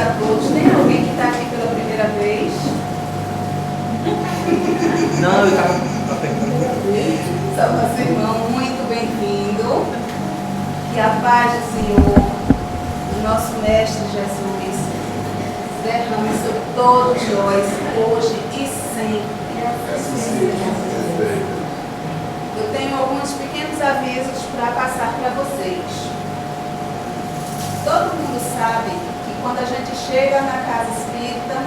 a todos. Tem alguém que está aqui pela primeira vez? Não, eu estava perguntando. Só você, irmão, muito bem-vindo. Que a paz do Senhor, do nosso Mestre Jesus, derrame sobre todos nós, hoje e sempre. Eu tenho alguns pequenos avisos para passar para vocês. Todo mundo sabe que quando a gente chega na casa espírita,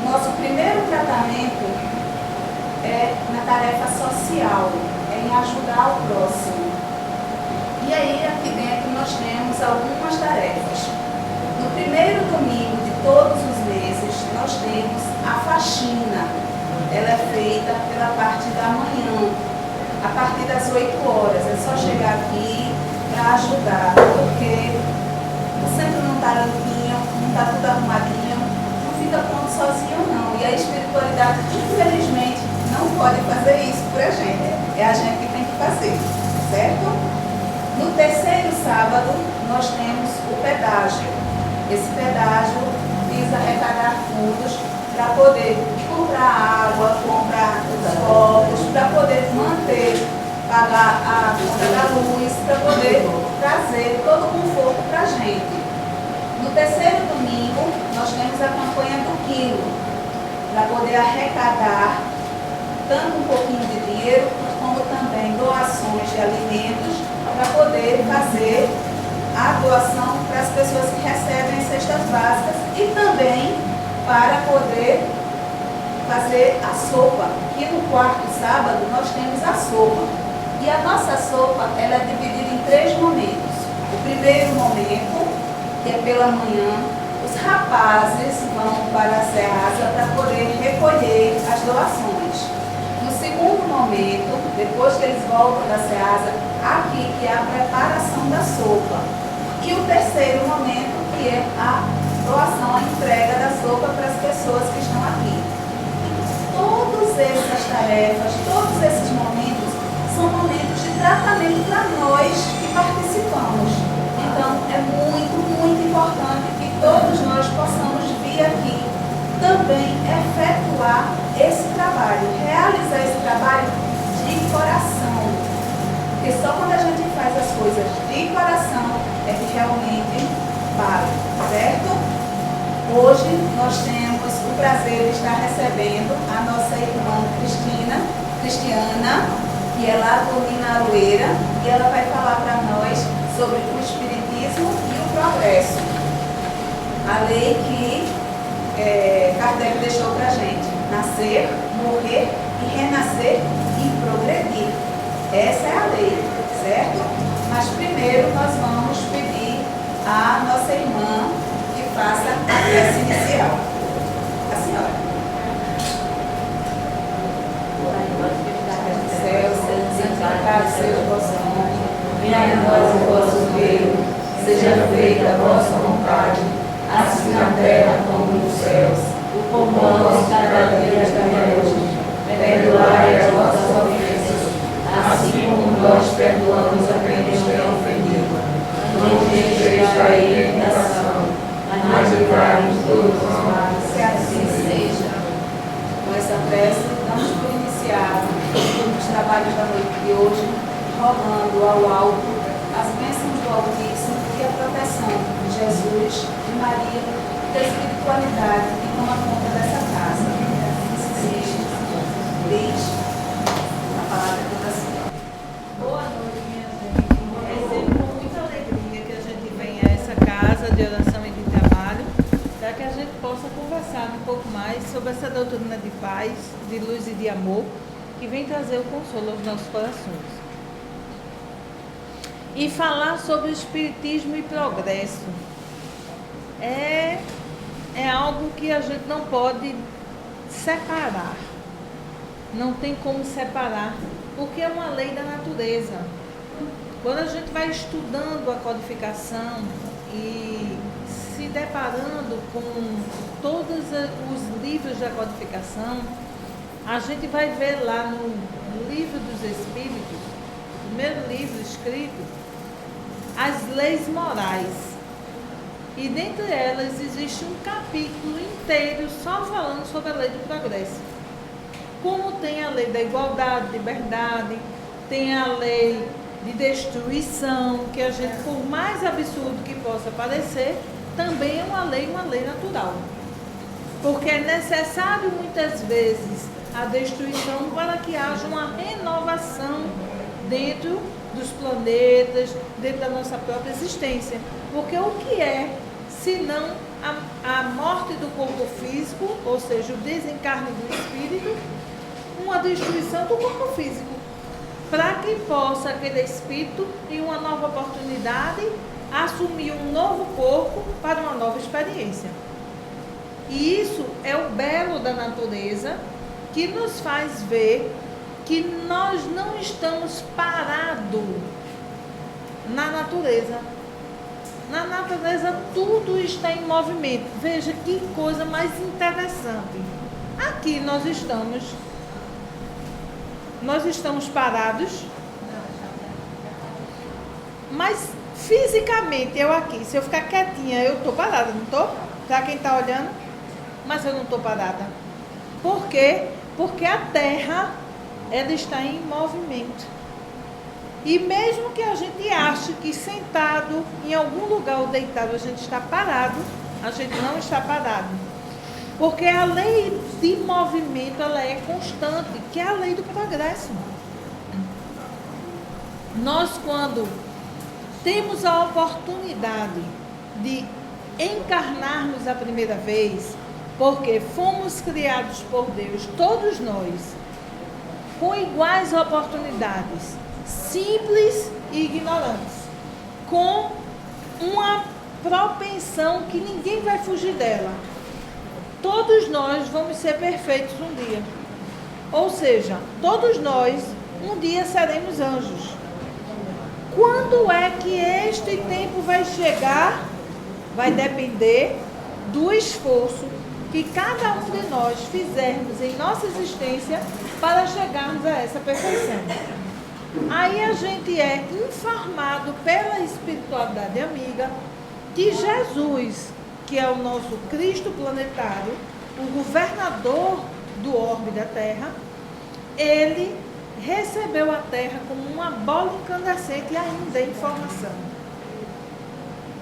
nosso primeiro tratamento é na tarefa social, é em ajudar o próximo. E aí, aqui dentro, nós temos algumas tarefas. No primeiro domingo de todos os meses, nós temos a faxina. Ela é feita pela parte da manhã, a partir das 8 horas. É só chegar aqui para ajudar, porque o centro não está limpinho, não está tudo arrumadinho, não fica pronto sozinho não. E a espiritualidade, infelizmente, não pode fazer isso por a gente. É a gente que tem que fazer, certo? No terceiro sábado, nós temos o pedágio. Esse pedágio visa arrecadar fundos para poder comprar água, comprar os copos, para poder manter, pagar a conta da luz, para poder trazer todo o conforto para a gente. No terceiro domingo, nós temos a campanha do quilo, para poder arrecadar tanto um pouquinho de dinheiro, como também doações de alimentos, para poder fazer a doação para as pessoas que recebem cestas básicas e também para poder fazer a sopa. Que no quarto sábado nós temos a sopa. E a nossa sopa, ela é dividida em 3 momentos. O primeiro momento, que é pela manhã, os rapazes vão para a Ceasa para poder recolher as doações. No segundo momento, depois que eles voltam da Ceasa, aqui que é a preparação da sopa. E o terceiro momento, que é a doação, a entrega da sopa para as pessoas que estão aqui. Todas essas tarefas, todos esses momentos, são momentos de tratamento para nós que participamos. Então, é muito, muito importante que todos nós possamos vir aqui também efetuar esse trabalho, realizar esse trabalho de coração. Porque só quando a gente faz as coisas de coração é que realmente vale, certo? Hoje nós temos o prazer de estar recebendo a nossa irmã Cristiana, que é lá do Minaroeira, e ela vai falar para nós sobre o Espiritismo e o progresso. A lei que Kardec deixou para a gente: nascer, morrer e renascer e progredir. Essa é a lei, certo? Mas primeiro nós vamos pedir à nossa irmã que faça a prece inicial. A senhora. Céu, santificado seja o vosso nome. Venha a nós o vosso reino. Seja feita a vossa vontade, assim na terra como nos céus. O pão nosso cada dia dai hoje. Perdoai as vossas ofensas, assim como nós perdoamos a quem nos tem ofendido. Não nos deixeis cair em tentação, mas livrai-nos todos os males. Que assim seja. Com essa prece, damos por iniciado os trabalhos da noite de hoje, rogando ao alto as bênçãos do Altíssimo e a proteção de Jesus, de Maria, da espiritualidade que toma conta dessa casa. Seja. Beijo. A palavra é toda sua. Boa noite, minha gente. É sempre com muita alegria que a gente vem a essa casa de oração e de trabalho, para que a gente possa conversar um pouco mais sobre essa doutrina de paz, de luz e de amor, que vem trazer o consolo aos nossos corações. E falar sobre o espiritismo e progresso é algo que a gente não pode separar. Não tem como separar, porque é uma lei da natureza. Quando a gente vai estudando a codificação e se deparando com todos os livros da codificação, a gente vai ver lá no Livro dos Espíritos, primeiro livro escrito, as leis morais. E dentre elas existe um capítulo inteiro só falando sobre a lei do progresso. Como tem a lei da igualdade, liberdade, tem a lei de destruição, que a gente, por mais absurdo que possa parecer, também é uma lei natural. Porque é necessário muitas vezes a destruição para que haja uma renovação dentro dos planetas, dentro da nossa própria existência. Porque o que é, se não a morte do corpo físico, ou seja, o desencarne do espírito, uma destruição do corpo físico, para que possa aquele espírito, em uma nova oportunidade, assumir um novo corpo para uma nova experiência. E isso é o belo da natureza, que nos faz ver que nós não estamos parados na natureza. Na natureza tudo está em movimento. Veja que coisa mais interessante. Aqui nós estamos parados, mas fisicamente eu aqui, se eu ficar quietinha, eu estou parada, não estou? Para quem está olhando, mas eu não estou parada. Por quê? Porque a Terra, ela está em movimento. E mesmo que a gente ache que sentado em algum lugar ou deitado a gente está parado, a gente não está parado. Porque a lei de movimento, ela é constante, que é a lei do progresso. Nós, quando temos a oportunidade de encarnarmos a primeira vez, porque fomos criados por Deus, todos nós, com iguais oportunidades, simples e ignorantes, com uma propensão que ninguém vai fugir dela. Todos nós vamos ser perfeitos um dia. Ou seja, todos nós um dia seremos anjos. Quando é que este tempo vai chegar? Vai depender do esforço que cada um de nós fizermos em nossa existência para chegarmos a essa perfeição. Aí a gente é informado pela espiritualidade amiga que Jesus, que é o nosso Cristo planetário, o governador do orbe da Terra, ele recebeu a Terra como uma bola incandescente e ainda em formação.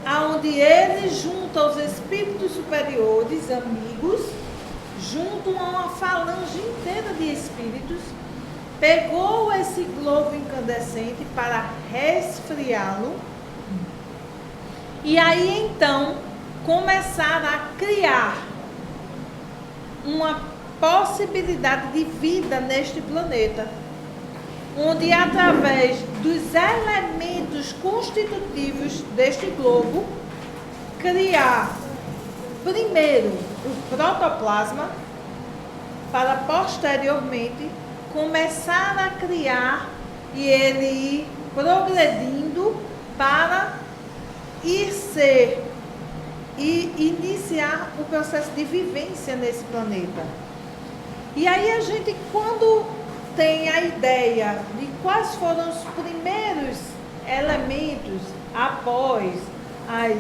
Aonde ele, junto aos espíritos superiores, amigos, junto a uma falange inteira de espíritos, pegou esse globo incandescente para resfriá-lo e aí então começar a criar uma possibilidade de vida neste planeta, onde através dos elementos constitutivos deste globo, criar primeiro o protoplasma, para posteriormente começar a criar e ele ir progredindo para iniciar o processo de vivência nesse planeta. E aí a gente, quando tem a ideia de quais foram os primeiros elementos após as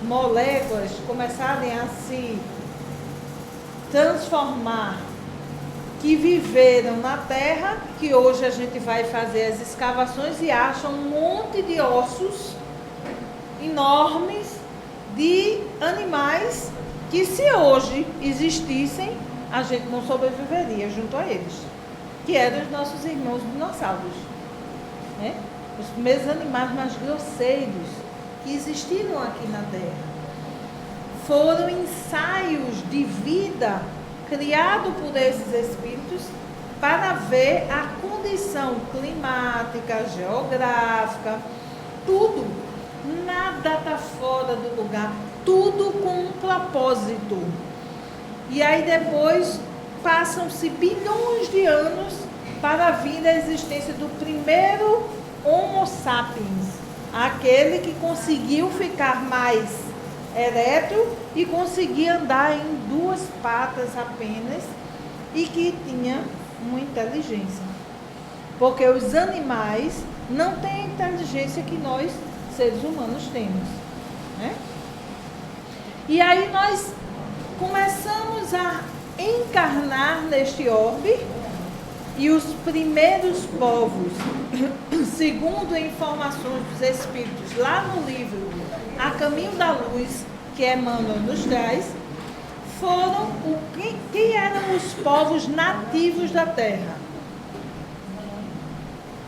moléculas começarem a se transformar, que viveram na Terra, que hoje a gente vai fazer as escavações e acha um monte de ossos enormes de animais que, se hoje existissem, a gente não sobreviveria junto a eles, que eram os nossos irmãos dinossauros, né? Os primeiros animais mais grosseiros que existiram aqui na Terra. Foram ensaios de vida criado por esses espíritos para ver a condição climática, geográfica, tudo. Nada está fora do lugar, tudo com um propósito. E aí depois passam-se bilhões de anos para vir a existência do primeiro Homo sapiens, aquele que conseguiu ficar mais ereto e conseguia andar em duas patas apenas e que tinha uma inteligência. Porque os animais não têm a inteligência que nós, seres humanos, temos, né? E aí nós começamos a encarnar neste orbe, e os primeiros povos, segundo informações dos Espíritos, lá no livro A Caminho da Luz, que Emmanuel nos traz, foram quem eram os povos nativos da Terra?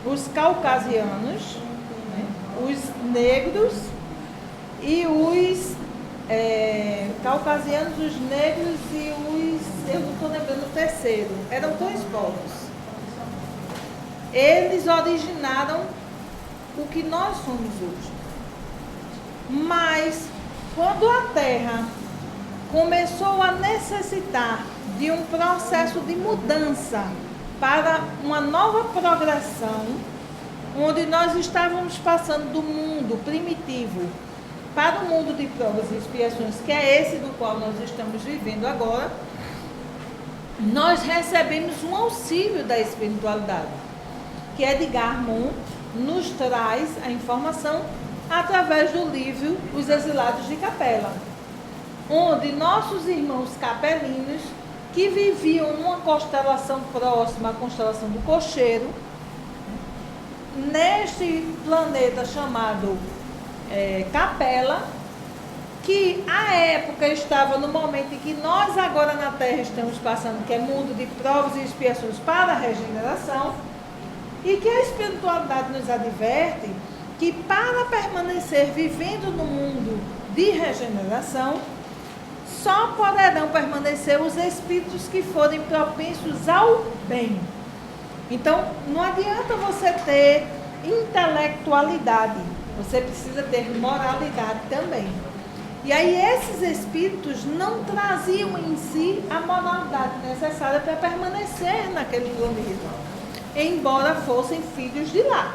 Os caucasianos, né? Os negros e os caucasianos, os negros e os, eu não estou lembrando o terceiro, eram 2 povos. Eles originaram o que nós somos hoje. Mas, quando a Terra começou a necessitar de um processo de mudança para uma nova progressão, onde nós estávamos passando do mundo primitivo para o mundo de provas e expiações, que é esse do qual nós estamos vivendo agora, nós recebemos um auxílio da espiritualidade, que Edgar Moon nos traz a informação através do livro Os Exilados de Capela, onde nossos irmãos capelinos, que viviam numa constelação próxima à constelação do Cocheiro, neste planeta chamado Capela, que à época estava no momento em que nós agora na Terra estamos passando, que é mundo de provas e expiações para a regeneração, e que a espiritualidade nos adverte que para permanecer vivendo no mundo de regeneração, só poderão permanecer os espíritos que forem propensos ao bem. Então, não adianta você ter intelectualidade, você precisa ter moralidade também. E aí esses espíritos não traziam em si a moralidade necessária para permanecer naquele planeta, embora fossem filhos de lá.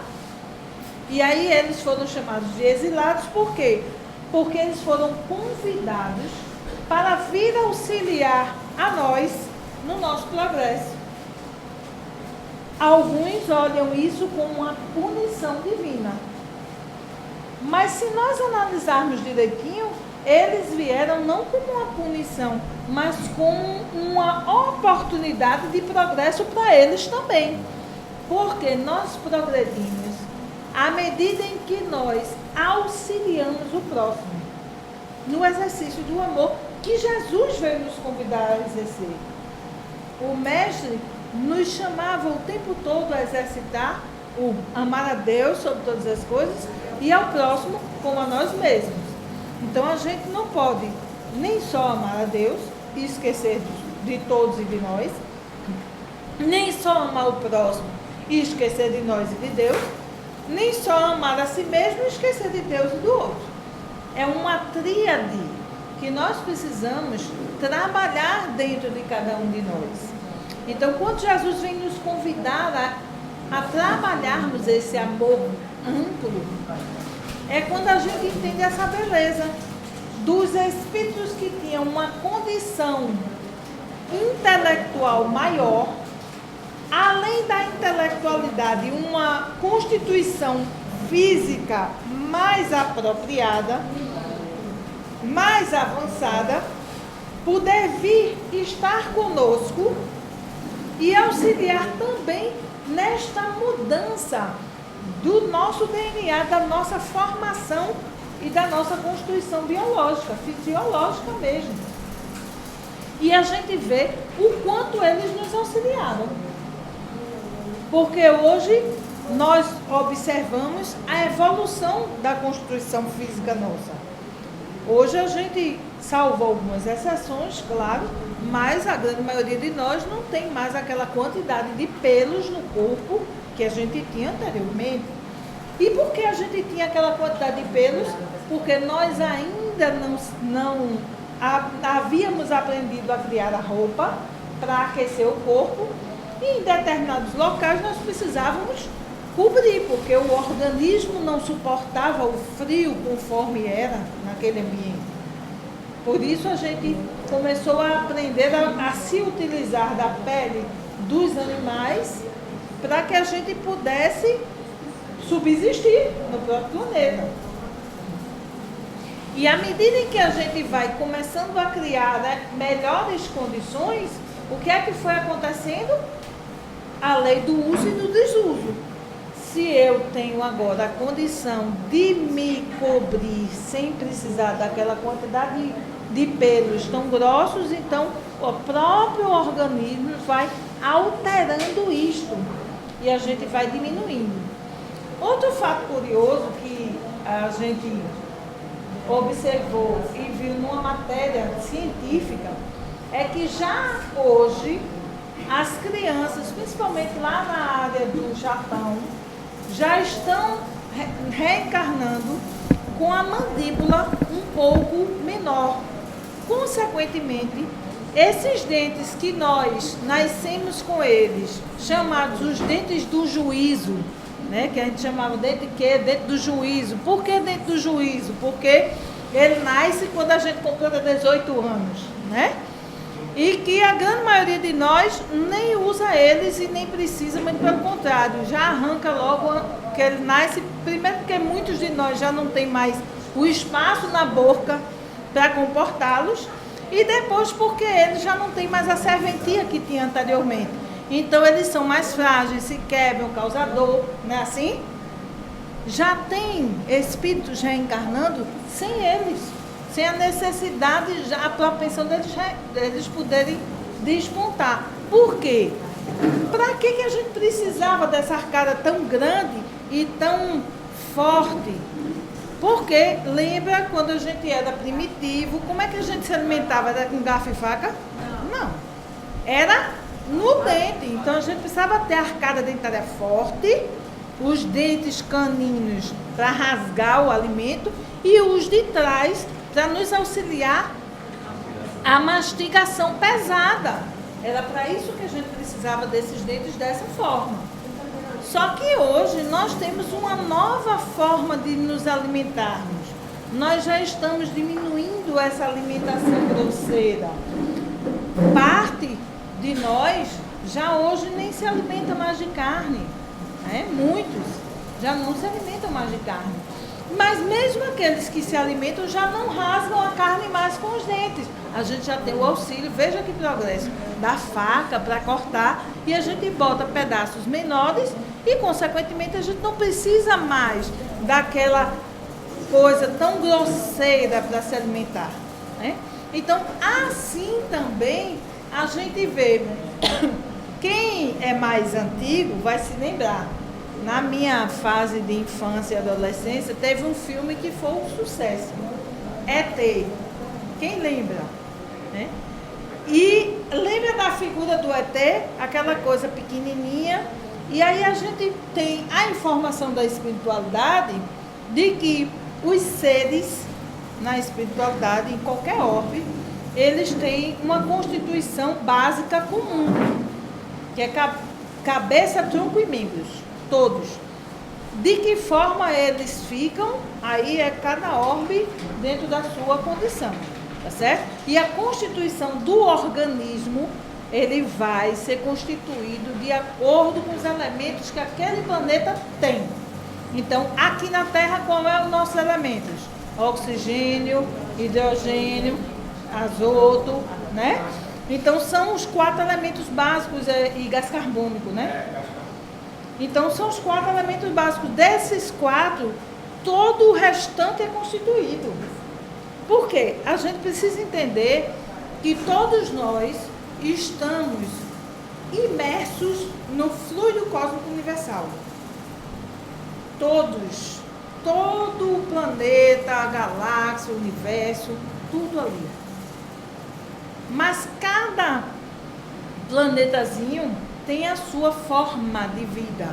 E aí eles foram chamados de exilados, por quê? Porque eles foram convidados para vir auxiliar a nós no nosso progresso. Alguns olham isso como uma punição divina. Mas se nós analisarmos direitinho, eles vieram não como uma punição, mas como uma oportunidade de progresso para eles também. Porque nós progredimos à medida em que nós auxiliamos o próximo no exercício do amor que Jesus veio nos convidar a exercer. O Mestre nos chamava o tempo todo a exercitar o amar a Deus sobre todas as coisas e ao próximo como a nós mesmos. Então a gente não pode nem só amar a Deus e esquecer de todos e de nós, nem só amar o próximo e esquecer de nós e de Deus, nem só amar a si mesmo e esquecer de Deus e do outro. É uma tríade que nós precisamos trabalhar dentro de cada um de nós. Então, quando Jesus vem nos convidar a trabalharmos esse amor amplo, é quando a gente entende essa beleza dos espíritos que tinham uma condição intelectual maior, além da intelectualidade, uma constituição física mais apropriada, mais avançada, poder vir estar conosco e auxiliar também nesta mudança do nosso DNA, da nossa formação e da nossa constituição biológica, fisiológica mesmo. E a gente vê o quanto eles nos auxiliaram. Porque hoje nós observamos a evolução da constituição física nossa. Hoje a gente, salvo algumas exceções, claro, mas a grande maioria de nós não tem mais aquela quantidade de pelos no corpo que a gente tinha anteriormente. E por que a gente tinha aquela quantidade de pelos? Porque nós ainda não havíamos aprendido a criar a roupa para aquecer o corpo, e em determinados locais nós precisávamos cobrir, porque o organismo não suportava o frio conforme era naquele ambiente. Por isso a gente começou a aprender a se utilizar da pele dos animais para que a gente pudesse subsistir no próprio planeta. E à medida em que a gente vai começando a criar, né, melhores condições, o que é que foi acontecendo? A lei do uso e do desuso. Se eu tenho agora a condição de me cobrir sem precisar daquela quantidade de pelos tão grossos, então o próprio organismo vai alterando isto e a gente vai diminuindo. Outro fato curioso que a gente observou e viu numa matéria científica é que já hoje as crianças, principalmente lá na área do Japão, já estão reencarnando com a mandíbula um pouco menor. Consequentemente, esses dentes que nós nascemos com eles, chamados os dentes do juízo, né, que a gente chamava dente do juízo. Por que dente do juízo? Porque ele nasce quando a gente completa 18 anos, né? E que a grande maioria de nós nem usa eles e nem precisa, mas pelo contrário, já arranca logo que ele nasce, primeiro porque muitos de nós já não tem mais o espaço na boca para comportá-los, e depois porque eles já não tem mais a serventia que tinha anteriormente. Então eles são mais frágeis, se quebram, causa dor, não é assim? Já tem espíritos reencarnando sem eles, sem a necessidade, já a propensão deles poderem despontar. Por quê? Para que a gente precisava dessa arcada tão grande e tão forte? Porque, lembra, quando a gente era primitivo, como é que a gente se alimentava? Era com garfo e faca? Não. Era no dente. Então a gente precisava ter a arcada dentária forte, os dentes caninos para rasgar o alimento e os de trás para nos auxiliar a mastigação pesada. Era para isso que a gente precisava desses dentes dessa forma. Só que hoje nós temos uma nova forma de nos alimentarmos. Nós já estamos diminuindo essa alimentação grosseira. Parte de nós já hoje nem se alimenta mais de carne. Né? Muitos já não se alimentam mais de carne. Mas mesmo aqueles que se alimentam já não rasgam a carne mais com os dentes. A gente já tem o auxílio, veja que progresso, da faca para cortar, e a gente bota pedaços menores e, consequentemente, a gente não precisa mais daquela coisa tão grosseira para se alimentar. Né? Então, assim também a gente vê, quem é mais antigo vai se lembrar. Na minha fase de infância e adolescência, teve um filme que foi um sucesso, ET. Quem lembra? Né? E lembra da figura do ET, aquela coisa pequenininha, e aí a gente tem a informação da espiritualidade de que os seres na espiritualidade, em qualquer orbe, eles têm uma constituição básica comum, que é cabeça, tronco e membros. Todos. De que forma eles ficam, aí é cada orbe dentro da sua condição, tá certo? E a constituição do organismo, ele vai ser constituído de acordo com os elementos que aquele planeta tem. Então, aqui na Terra, qual é os nossos elementos? Oxigênio, hidrogênio, azoto, né? Então, são os 4 elementos básicos e gás carbônico, né? Então, são os 4 elementos básicos. Desses 4, todo o restante é constituído. Por quê? A gente precisa entender que todos nós estamos imersos no fluido cósmico universal. Todos. Todo o planeta, a galáxia, o universo, tudo ali. Mas cada planetazinho tem a sua forma de vida.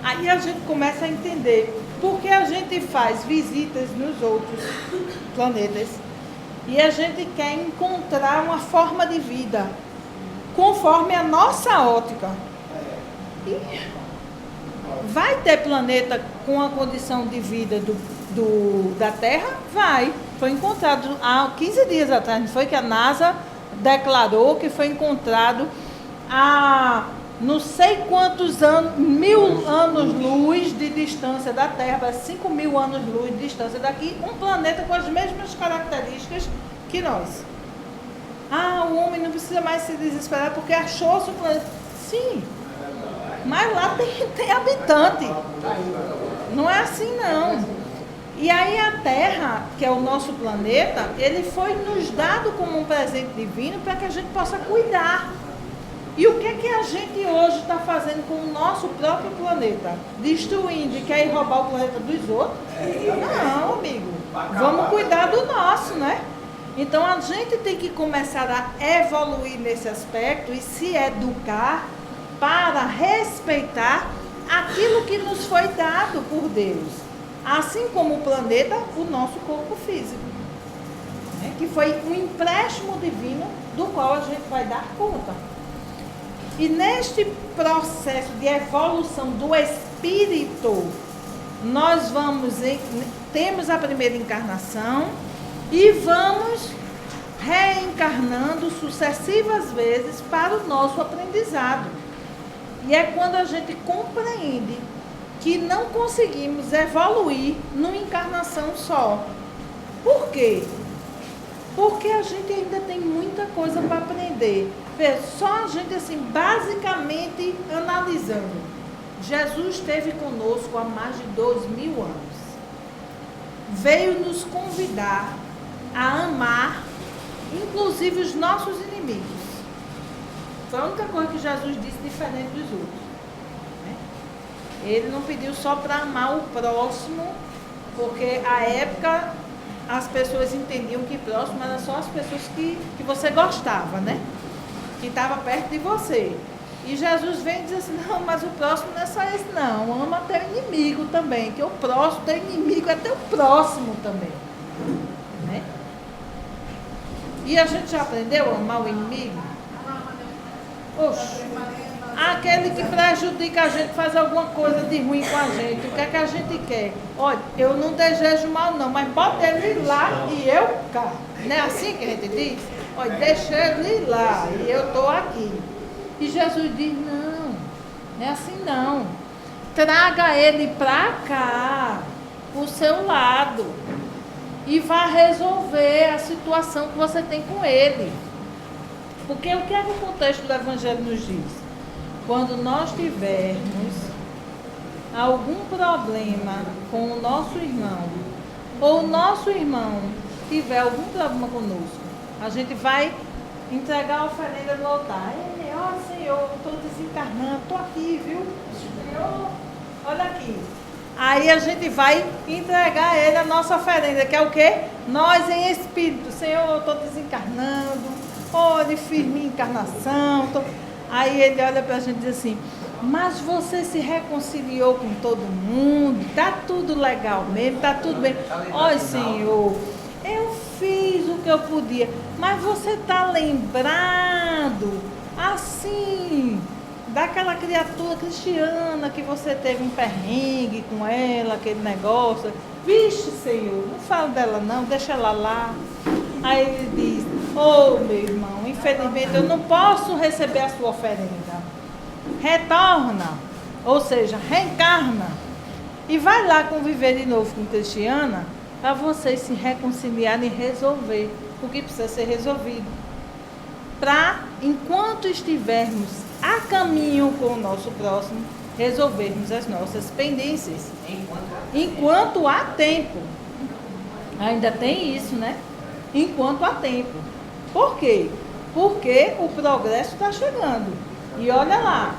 Aí a gente começa a entender por que a gente faz visitas nos outros planetas e a gente quer encontrar uma forma de vida conforme a nossa ótica. E vai ter planeta com a condição de vida da Terra? Vai. Foi encontrado há 15 dias atrás, não foi que a NASA declarou que foi encontrado a não sei quantos anos, 1000 anos-luz de distância da Terra, para 5.000 anos-luz de distância daqui, um planeta com as mesmas características que nós. Ah, o homem não precisa mais se desesperar porque achou-se o planeta. Sim, mas lá tem habitante. Não é assim, não. E aí a Terra, que é o nosso planeta, ele foi nos dado como um presente divino para que a gente possa cuidar. E o que é que a gente hoje está fazendo com o nosso próprio planeta? Destruindo e quer ir roubar o planeta dos outros? Não, amigo. Vamos cuidar do nosso, né? Então a gente tem que começar a evoluir nesse aspecto e se educar para respeitar aquilo que nos foi dado por Deus. Assim como o planeta, o nosso corpo físico. Né? Que foi um empréstimo divino do qual a gente vai dar conta. E neste processo de evolução do espírito, nós temos a primeira encarnação e vamos reencarnando sucessivas vezes para o nosso aprendizado. E é quando a gente compreende que não conseguimos evoluir numa encarnação só. Por quê? Porque a gente ainda tem muita coisa para aprender. Só a gente, assim, basicamente analisando. Jesus esteve conosco há mais de 2000 anos. Veio nos convidar a amar, inclusive os nossos inimigos. Foi a única coisa que Jesus disse diferente dos outros. Né? Ele não pediu só para amar o próximo, porque à época as pessoas entendiam que próximo era só as pessoas que você gostava, né? Que estava perto de você. E Jesus vem e diz assim, não, mas o próximo não é só esse não, ama teu inimigo também, que o próximo, teu inimigo é teu próximo também. Né? E a gente já aprendeu a amar o inimigo? Oxe, aquele que prejudica a gente, faz alguma coisa de ruim com a gente, o que é que a gente quer? Olha, eu não desejo mal não, mas bota ele lá e eu cá. Não é assim que a gente diz? Olha, deixa ele lá e eu estou aqui. E Jesus diz, não é assim não. Traga ele para cá, para o seu lado. E vá resolver a situação que você tem com ele. Porque o que é que o contexto do Evangelho nos diz? Quando nós tivermos algum problema com o nosso irmão, ou o nosso irmão tiver algum problema conosco, a gente vai entregar a oferenda no altar. Ó Senhor, estou desencarnando, estou aqui, viu? Senhor, olha aqui. Aí a gente vai entregar a ele a nossa oferenda, que é o quê? Nós em espírito. Senhor, eu estou desencarnando, olhe, fiz minha encarnação. Aí ele olha para a gente e diz assim, mas você se reconciliou com todo mundo, está tudo legal mesmo, está tudo bem. Olha, Senhor, eu fiz o que eu podia, mas você está lembrado, assim, daquela criatura cristiana que você teve um perrengue com ela, aquele negócio. Vixe, Senhor, não fala dela não, deixa ela lá. Aí ele diz, meu irmão, infelizmente eu não posso receber a sua oferenda. Retorna, ou seja, reencarna. E vai lá conviver de novo com Cristiana, para vocês se reconciliarem e resolver o que precisa ser resolvido. Para, enquanto estivermos a caminho com o nosso próximo, resolvermos as nossas pendências. Enquanto há tempo. Ainda tem isso, né? Enquanto há tempo. Por quê? Porque o progresso está chegando. E olha lá,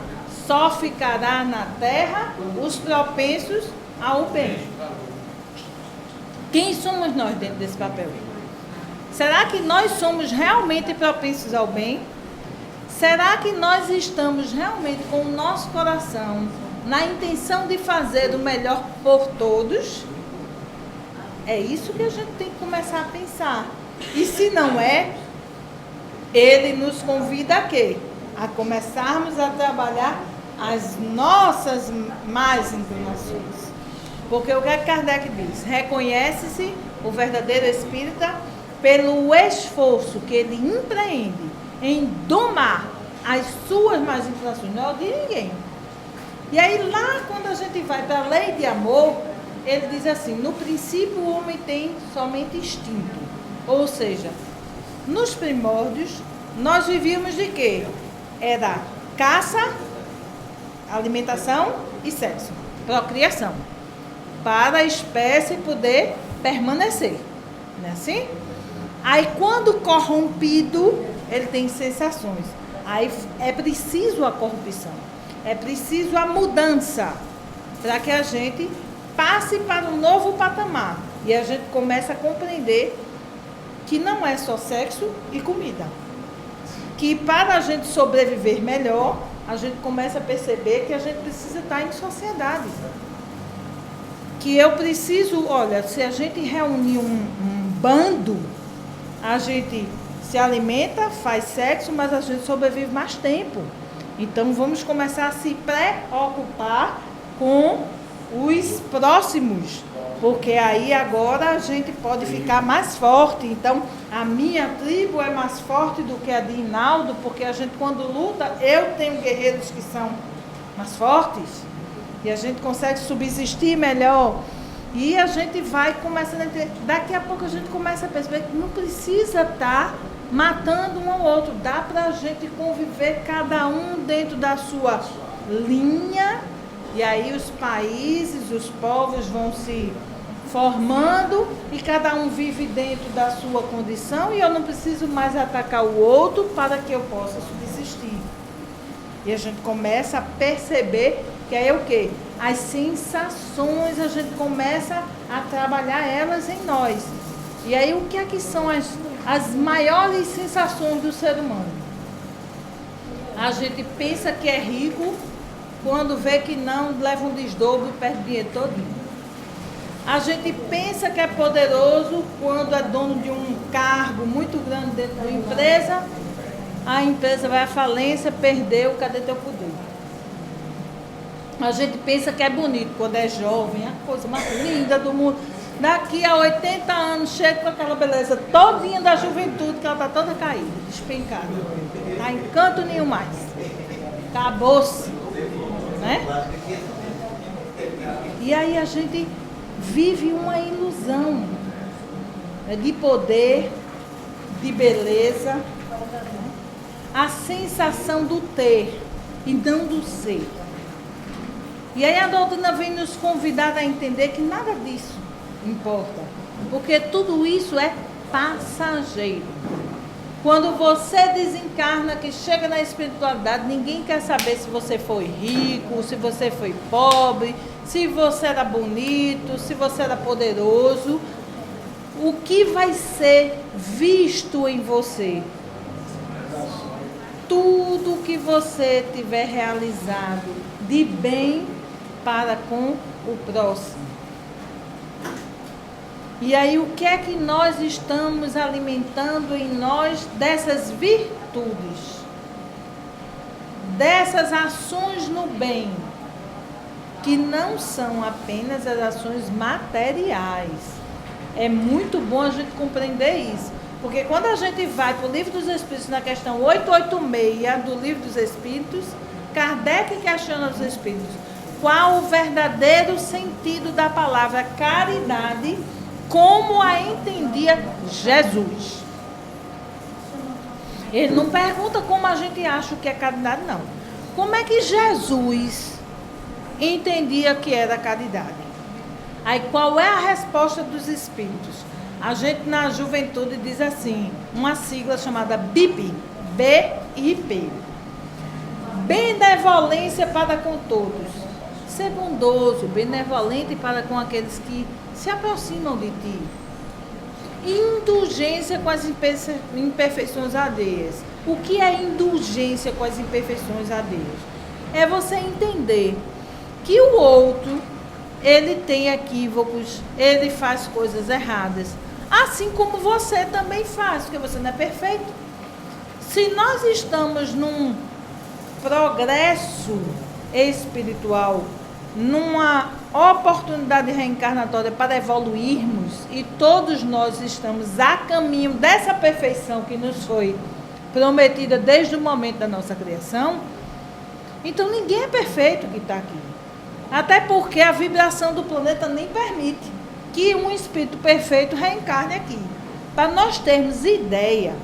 só ficará na terra os propensos ao bem. Quem somos nós dentro desse papel? Será que nós somos realmente propensos ao bem? Será que nós estamos realmente com o nosso coração na intenção de fazer o melhor por todos? É isso que a gente tem que começar a pensar. E se não é, ele nos convida a quê? A começarmos a trabalhar as nossas más inclinações. Porque o que Kardec diz? Reconhece-se o verdadeiro espírita pelo esforço que ele empreende em domar as suas más inclinações, não é o de ninguém. E aí lá, quando a gente vai para a lei de amor, ele diz assim, no princípio o homem tem somente instinto. Ou seja, nos primórdios, nós vivíamos de quê? Era caça, alimentação e sexo. Procriação. Para a espécie poder permanecer. Não é assim? Aí quando corrompido, ele tem sensações. Aí é preciso a corrupção. É preciso a mudança. Para que a gente passe para um novo patamar. E a gente começa a compreender que não é só sexo e comida. Que para a gente sobreviver melhor, a gente começa a perceber que a gente precisa estar em sociedade. Que eu preciso, olha, se a gente reunir um bando, a gente se alimenta, faz sexo, mas a gente sobrevive mais tempo. Então vamos começar a se preocupar com os próximos, porque aí agora a gente pode ficar mais forte. Então a minha tribo é mais forte do que a de Hinaldo, porque a gente quando luta, eu tenho guerreiros que são mais fortes e a gente consegue subsistir melhor. E a gente vai começando a entender, daqui a pouco a gente começa a perceber que não precisa estar matando um ao outro, dá para a gente conviver cada um dentro da sua linha. E aí os países, os povos vão se formando e cada um vive dentro da sua condição e eu não preciso mais atacar o outro para que eu possa subsistir. E a gente começa a perceber que é o quê? As sensações, a gente começa a trabalhar elas em nós. E aí o que é que são as maiores sensações do ser humano? A gente pensa que é rico, quando vê que não, leva um desdobro e perde o dinheiro todinho. A gente pensa que é poderoso quando é dono de um cargo muito grande dentro da empresa, a empresa vai à falência, perdeu, cadê teu poder? A gente pensa que é bonito quando é jovem, a coisa mais linda do mundo. Daqui a 80 anos, chega com aquela beleza todinha da juventude, que ela está toda caída, despencada. Não está em canto nenhum mais. Acabou-se. Né? E aí a gente vive uma ilusão, né, de poder, de beleza, a sensação do ter e não do ser. E aí a doutrina vem nos convidar a entender que nada disso importa, porque tudo isso é passageiro. Quando você desencarna, que chega na espiritualidade, ninguém quer saber se você foi rico, se você foi pobre, se você era bonito, se você era poderoso. O que vai ser visto em você? Tudo que você tiver realizado de bem para com o próximo. E aí o que é que nós estamos alimentando em nós dessas virtudes, dessas ações no bem, que não são apenas as ações materiais. É muito bom a gente compreender isso, porque quando a gente vai para o Livro dos Espíritos, na questão 886 do Livro dos Espíritos, Kardec questiona os Espíritos, qual o verdadeiro sentido da palavra caridade, como a entendia Jesus. Ele não pergunta como a gente acha o que é caridade, não. Como é que Jesus entendia que era caridade? Aí qual é a resposta dos espíritos? A gente na juventude diz assim, uma sigla chamada BIP, BIP. Benevolência para com todos. Ser bondoso, benevolente para com aqueles que se aproximam de ti. Indulgência com as imperfeições alheias. O que é indulgência com as imperfeições alheias? É você entender que o outro, ele tem equívocos, ele faz coisas erradas, assim como você também faz, porque você não é perfeito. Se nós estamos num progresso espiritual, numa oportunidade reencarnatória para evoluirmos, e todos nós estamos a caminho dessa perfeição que nos foi prometida desde o momento da nossa criação. Então ninguém é perfeito que está aqui. Até porque a vibração do planeta nem permite que um espírito perfeito reencarne aqui. Para nós termos ideia,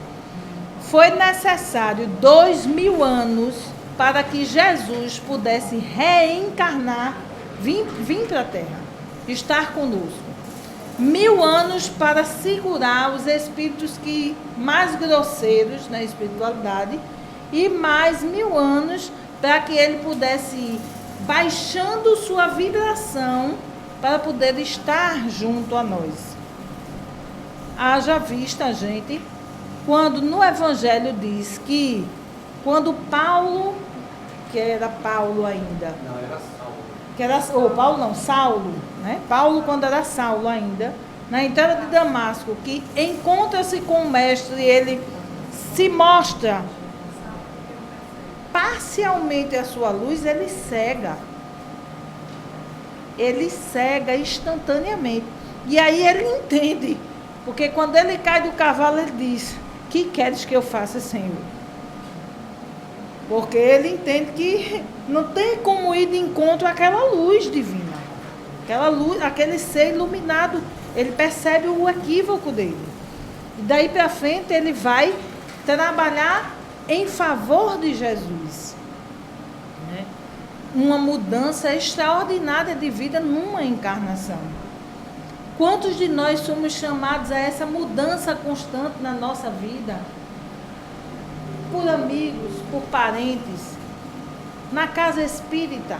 foi necessário 2000 anos para que Jesus pudesse reencarnar, vir para a Terra, estar conosco. 1000 anos para segurar os espíritos que mais grosseiros na espiritualidade e mais 1000 anos para que ele pudesse ir baixando sua vibração para poder estar junto a nós. Haja vista, gente, quando no Evangelho diz que quando Paulo, que era Paulo ainda, Não, era Saulo. que era, Paulo não, Saulo, né? Paulo quando era Saulo ainda, na entrada de Damasco, que encontra-se com o mestre e ele se mostra parcialmente a sua luz, ele cega instantaneamente, e aí ele entende, porque quando ele cai do cavalo ele diz: que queres que eu faça, Senhor? Porque ele entende que não tem como ir de encontro àquela luz divina, aquela luz, aquele ser iluminado. Ele percebe o equívoco dele. E daí para frente ele vai trabalhar em favor de Jesus. Né? Uma mudança extraordinária de vida numa encarnação. Quantos de nós somos chamados a essa mudança constante na nossa vida? Por amigos, por parentes, na casa espírita,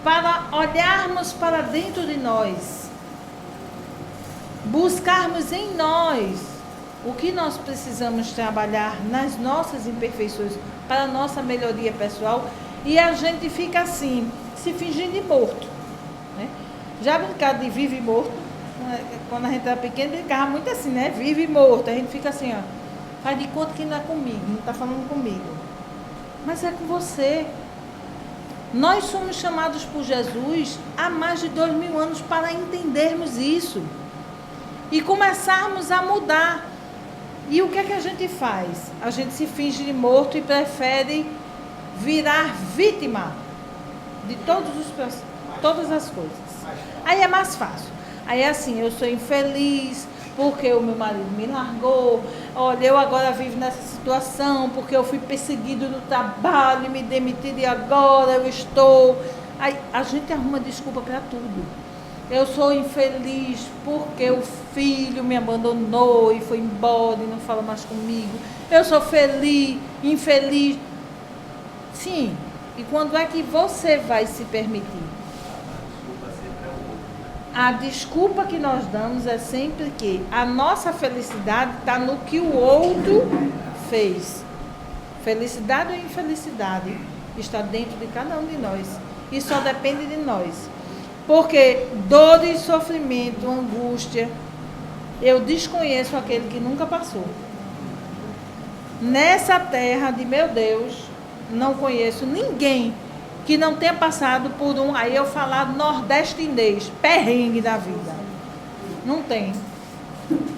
para olharmos para dentro de nós, buscarmos em nós o que nós precisamos trabalhar nas nossas imperfeições para a nossa melhoria pessoal, e a gente fica assim, se fingindo de morto. Né? Já brincaram de vivo e morto? Quando a gente era pequeno, brincava muito assim, né? Vivo e morto. A gente fica assim, ó, faz de conta que não é comigo, não está falando comigo. Mas é com você. Nós somos chamados por Jesus há mais de 2000 anos para entendermos isso e começarmos a mudar. E o que é que a gente faz? A gente se finge de morto e prefere virar vítima de todas as coisas. Aí é mais fácil. Aí é assim, eu sou infeliz porque o meu marido me largou. Olha, eu agora vivo nessa situação porque eu fui perseguido no trabalho, me demitido e agora eu estou... Aí a gente arruma desculpa para tudo. Eu sou infeliz porque o filho me abandonou e foi embora e não fala mais comigo. Eu sou infeliz. Sim, e quando é que você vai se permitir? A desculpa que nós damos é sempre que a nossa felicidade está no que o outro fez. Felicidade ou infelicidade está dentro de cada um de nós e só depende de nós. Porque dor e sofrimento, angústia, eu desconheço aquele que nunca passou. Nessa terra de meu Deus, não conheço ninguém que não tenha passado por aí eu falar nordestinês, perrengue da vida. Não tem.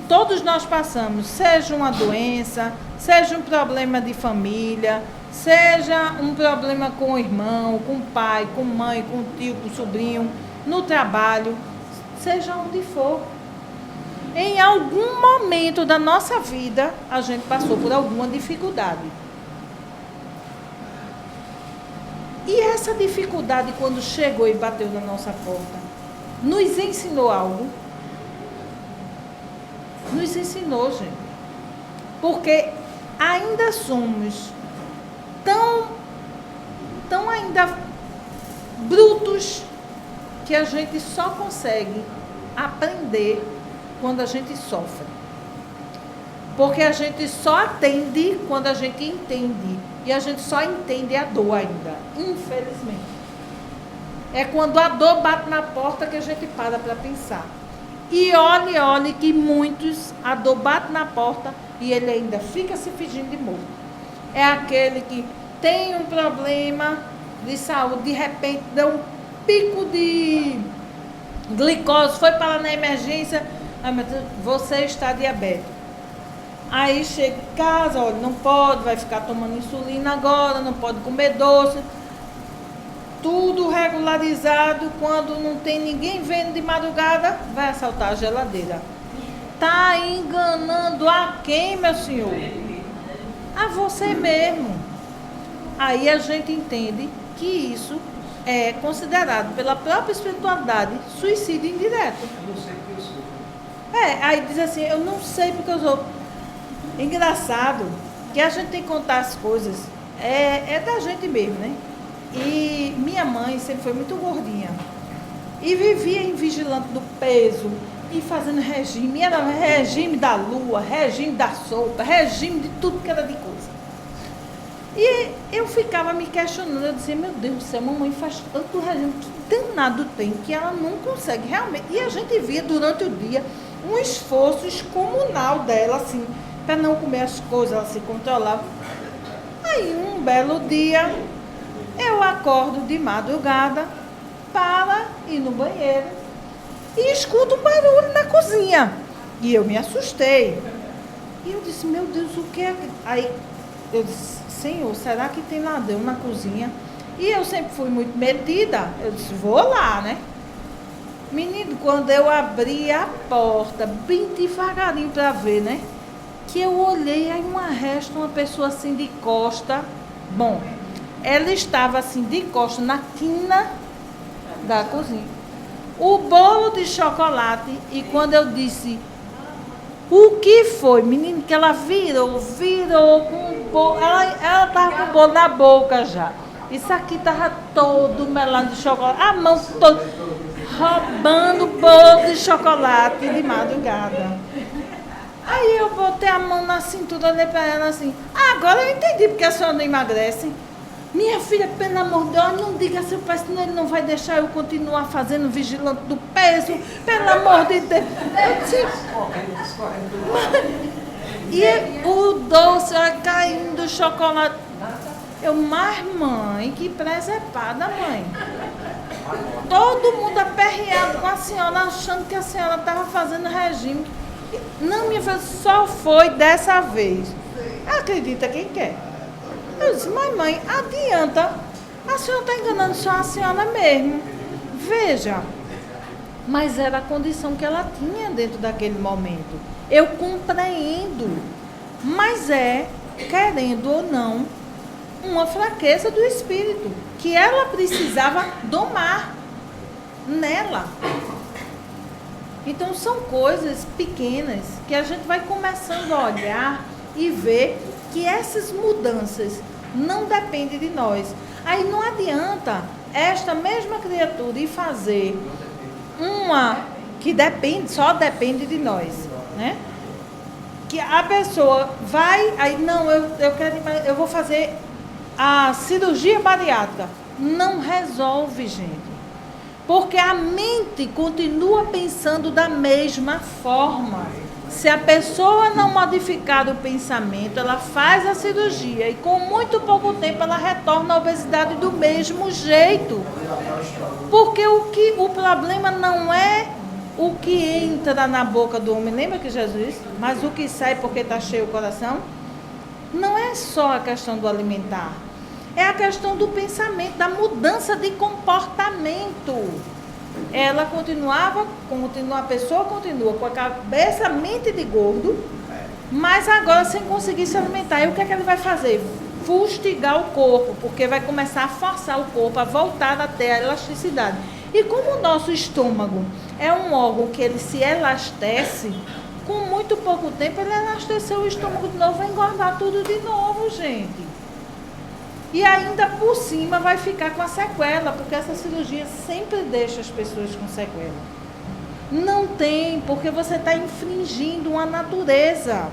Todos nós passamos, seja uma doença, seja um problema de família, seja um problema com o irmão, com o pai, com a mãe, com o tio, com o sobrinho, no trabalho, seja onde for. Em algum momento da nossa vida, a gente passou por alguma dificuldade. E essa dificuldade, quando chegou e bateu na nossa porta, nos ensinou algo? Nos ensinou, gente. Porque ainda somos tão ainda brutos que a gente só consegue aprender quando a gente sofre. Porque a gente só atende quando a gente entende. E a gente só entende a dor ainda, infelizmente. É quando a dor bate na porta que a gente para pensar. E olhe que muitos, a dor bate na porta e ele ainda fica se fingindo de morto. É aquele que tem um problema de saúde, de repente deu um pico de glicose, foi para lá na emergência, você está diabético. Aí chega em casa, olha, não pode, vai ficar tomando insulina agora, não pode comer doce. Tudo regularizado, quando não tem ninguém vendo de madrugada, vai assaltar a geladeira. Tá enganando a quem, meu senhor? A você mesmo. Aí a gente entende que isso é considerado pela própria espiritualidade suicídio indireto. Eu não sei porque eu sou. Aí diz assim, eu não sei porque eu sou. Engraçado que a gente tem que contar as coisas, é da gente mesmo, né? E minha mãe sempre foi muito gordinha. E vivia em vigilante do peso, e fazendo regime. E era regime da lua, regime da sopa, regime de tudo que era de coisa. E eu ficava me questionando, eu dizia, meu Deus do céu, mamãe faz tanto regime, que danado tem, que ela não consegue realmente. E a gente via durante o dia um esforço descomunal dela, assim, para não comer as coisas, ela se controlava. Aí um belo dia, eu acordo de madrugada para ir no banheiro e escuto um barulho na cozinha. E eu me assustei. E eu disse, meu Deus, o que é? Aí eu disse, Senhor, será que tem ladrão na cozinha? E eu sempre fui muito metida. Eu disse, vou lá, né? Menino, quando eu abri a porta, bem devagarinho para ver, né? Que eu olhei, aí uma pessoa assim de costa. Bom, ela estava assim de costa na quina da cozinha. O bolo de chocolate, e quando eu disse, o que foi? Menino, que ela virou com o bolo, ela estava com o bolo na boca já. Isso aqui estava todo melado de chocolate, a mão toda, roubando bolo de chocolate de madrugada. Aí eu botei a mão na cintura, olhei para ela assim, agora eu entendi porque a senhora não emagrece. Minha filha, pelo amor de Deus, não diga a seu pai, senão ele não vai deixar eu continuar fazendo vigilante do peso, pelo amor de Deus. Eu disse, e o doce, olha, caindo, o chocolate. Eu, mas mãe, que presepada, mãe. Todo mundo aperreado com a senhora, achando que a senhora estava fazendo regime. Não, minha filha, só foi dessa vez. Acredita quem quer. Eu disse, mas mãe, adianta. A senhora está enganando só a senhora mesmo. Veja. Mas era a condição que ela tinha dentro daquele momento. Eu compreendo. Mas querendo ou não, uma fraqueza do espírito. Que ela precisava domar nela. Então são coisas pequenas que a gente vai começando a olhar e ver que essas mudanças não dependem de nós. Aí não adianta esta mesma criatura ir fazer uma que só depende de nós, né? Que a pessoa vai, aí não, eu vou fazer a cirurgia bariátrica. Não resolve, gente. Porque a mente continua pensando da mesma forma. Se a pessoa não modificar o pensamento, ela faz a cirurgia e com muito pouco tempo ela retorna à obesidade do mesmo jeito. Porque o problema não é o que entra na boca do homem, lembra que Jesus disse? Mas o que sai porque está cheio o coração? Não é só a questão do alimentar. É a questão do pensamento, da mudança de comportamento. Ela a pessoa continua com a cabeça, mente de gordo, mas agora sem conseguir se alimentar. E o que é que ele vai fazer? Fustigar o corpo, porque vai começar a forçar o corpo a voltar a ter a elasticidade. E como o nosso estômago é um órgão que ele se elastece, com muito pouco tempo ele elasteceu o estômago de novo, vai engordar tudo de novo, gente. E ainda por cima vai ficar com a sequela, porque essa cirurgia sempre deixa as pessoas com sequela. Não tem, porque você está infringindo uma natureza.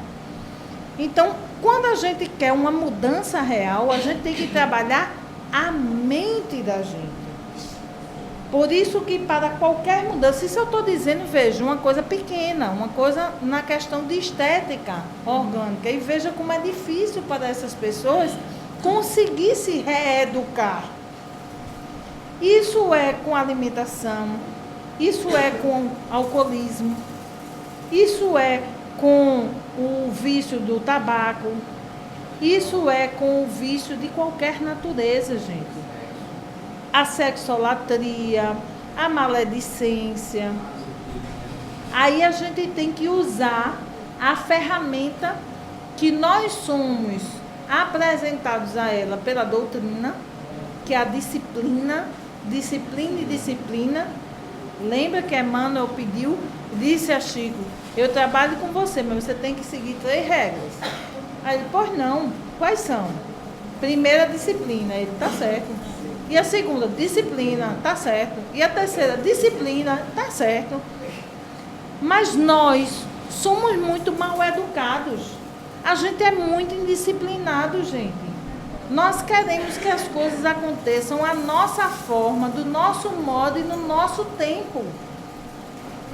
Então, quando a gente quer uma mudança real, a gente tem que trabalhar a mente da gente. Por isso que para qualquer mudança, isso eu estou dizendo, veja, uma coisa pequena, uma coisa na questão de estética orgânica. E veja como é difícil para essas pessoas conseguir se reeducar. Isso é com alimentação, isso é com alcoolismo, isso é com o vício do tabaco. Isso é com o vício de qualquer natureza, gente. A sexolatria, a maledicência. Aí a gente tem que usar a ferramenta que nós somos apresentados a ela pela doutrina, que é a disciplina e disciplina. Lembra que Emmanuel pediu, disse a Chico, eu trabalho com você, mas você tem que seguir 3 regras. Aí ele, pois não, quais são? Primeira, disciplina, ele, tá certo. E a segunda, disciplina, tá certo. E a terceira, disciplina, tá certo. Mas nós somos muito mal educados. A gente é muito indisciplinado, gente. Nós queremos que as coisas aconteçam à nossa forma, do nosso modo e no nosso tempo.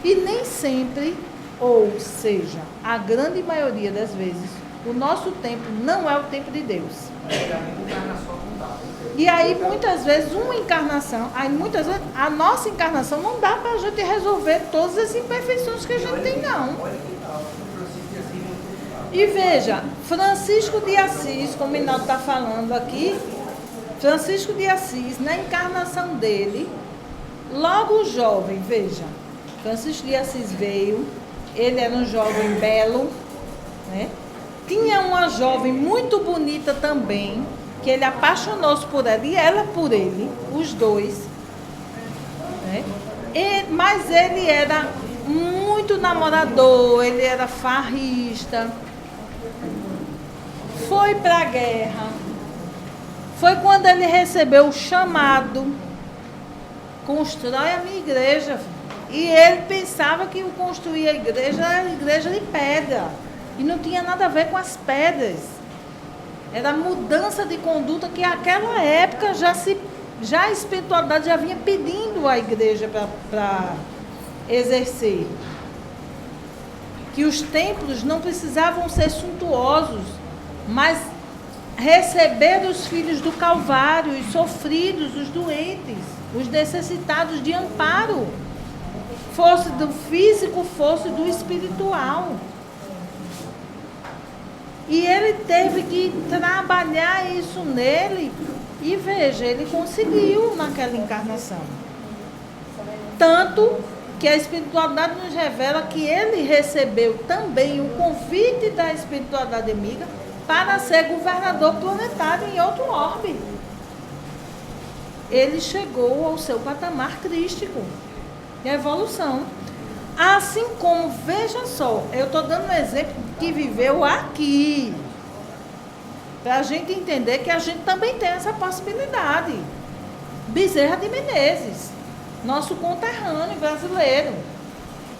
E nem sempre, ou seja, a grande maioria das vezes, o nosso tempo não é o tempo de Deus. E aí, muitas vezes, a nossa encarnação não dá para a gente resolver todas as imperfeições que a gente tem, não. E veja, Francisco de Assis, como o Minaldo está falando aqui, Francisco de Assis, na encarnação dele, logo jovem, veja, Francisco de Assis veio, ele era um jovem belo, né? Tinha uma jovem muito bonita também, que ele apaixonou-se por ela e ela por ele, os dois, né? Mas ele era muito namorador, ele era farrista, foi para a guerra, foi quando ele recebeu o chamado, constrói a minha igreja, e ele pensava que construir a igreja era a igreja de pedra, e não tinha nada a ver com as pedras, era mudança de conduta que naquela época já a espiritualidade já vinha pedindo à igreja para exercer. Que os templos não precisavam ser suntuosos, mas receber os filhos do Calvário, os sofridos, os doentes, os necessitados de amparo, fosse do físico, fosse do espiritual. E ele teve que trabalhar isso nele, e veja, ele conseguiu naquela encarnação. Tanto que a espiritualidade nos revela que ele recebeu também o convite da espiritualidade amiga para ser governador planetário em outro orbe. Ele chegou ao seu patamar crístico de evolução. Assim como, veja só, eu estou dando um exemplo que viveu aqui, para a gente entender que a gente também tem essa possibilidade. Bezerra de Menezes, nosso conterrâneo brasileiro,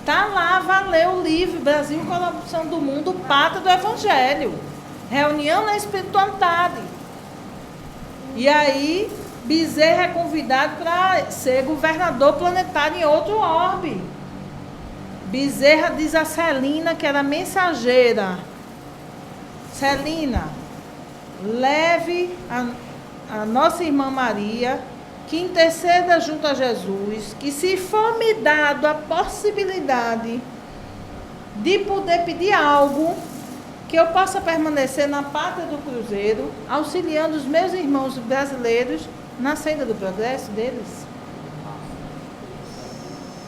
está lá, valeu o livro Brasil Corrupção do Mundo, Pátria do Evangelho, reunião na espiritualidade. E aí, Bezerra é convidado para ser governador planetário em outro orbe. Bezerra diz a Celina, que era mensageira: Celina, leve a nossa irmã Maria, que interceda junto a Jesus, que se for me dado a possibilidade de poder pedir algo, que eu possa permanecer na pátria do Cruzeiro, auxiliando os meus irmãos brasileiros na senda do progresso deles.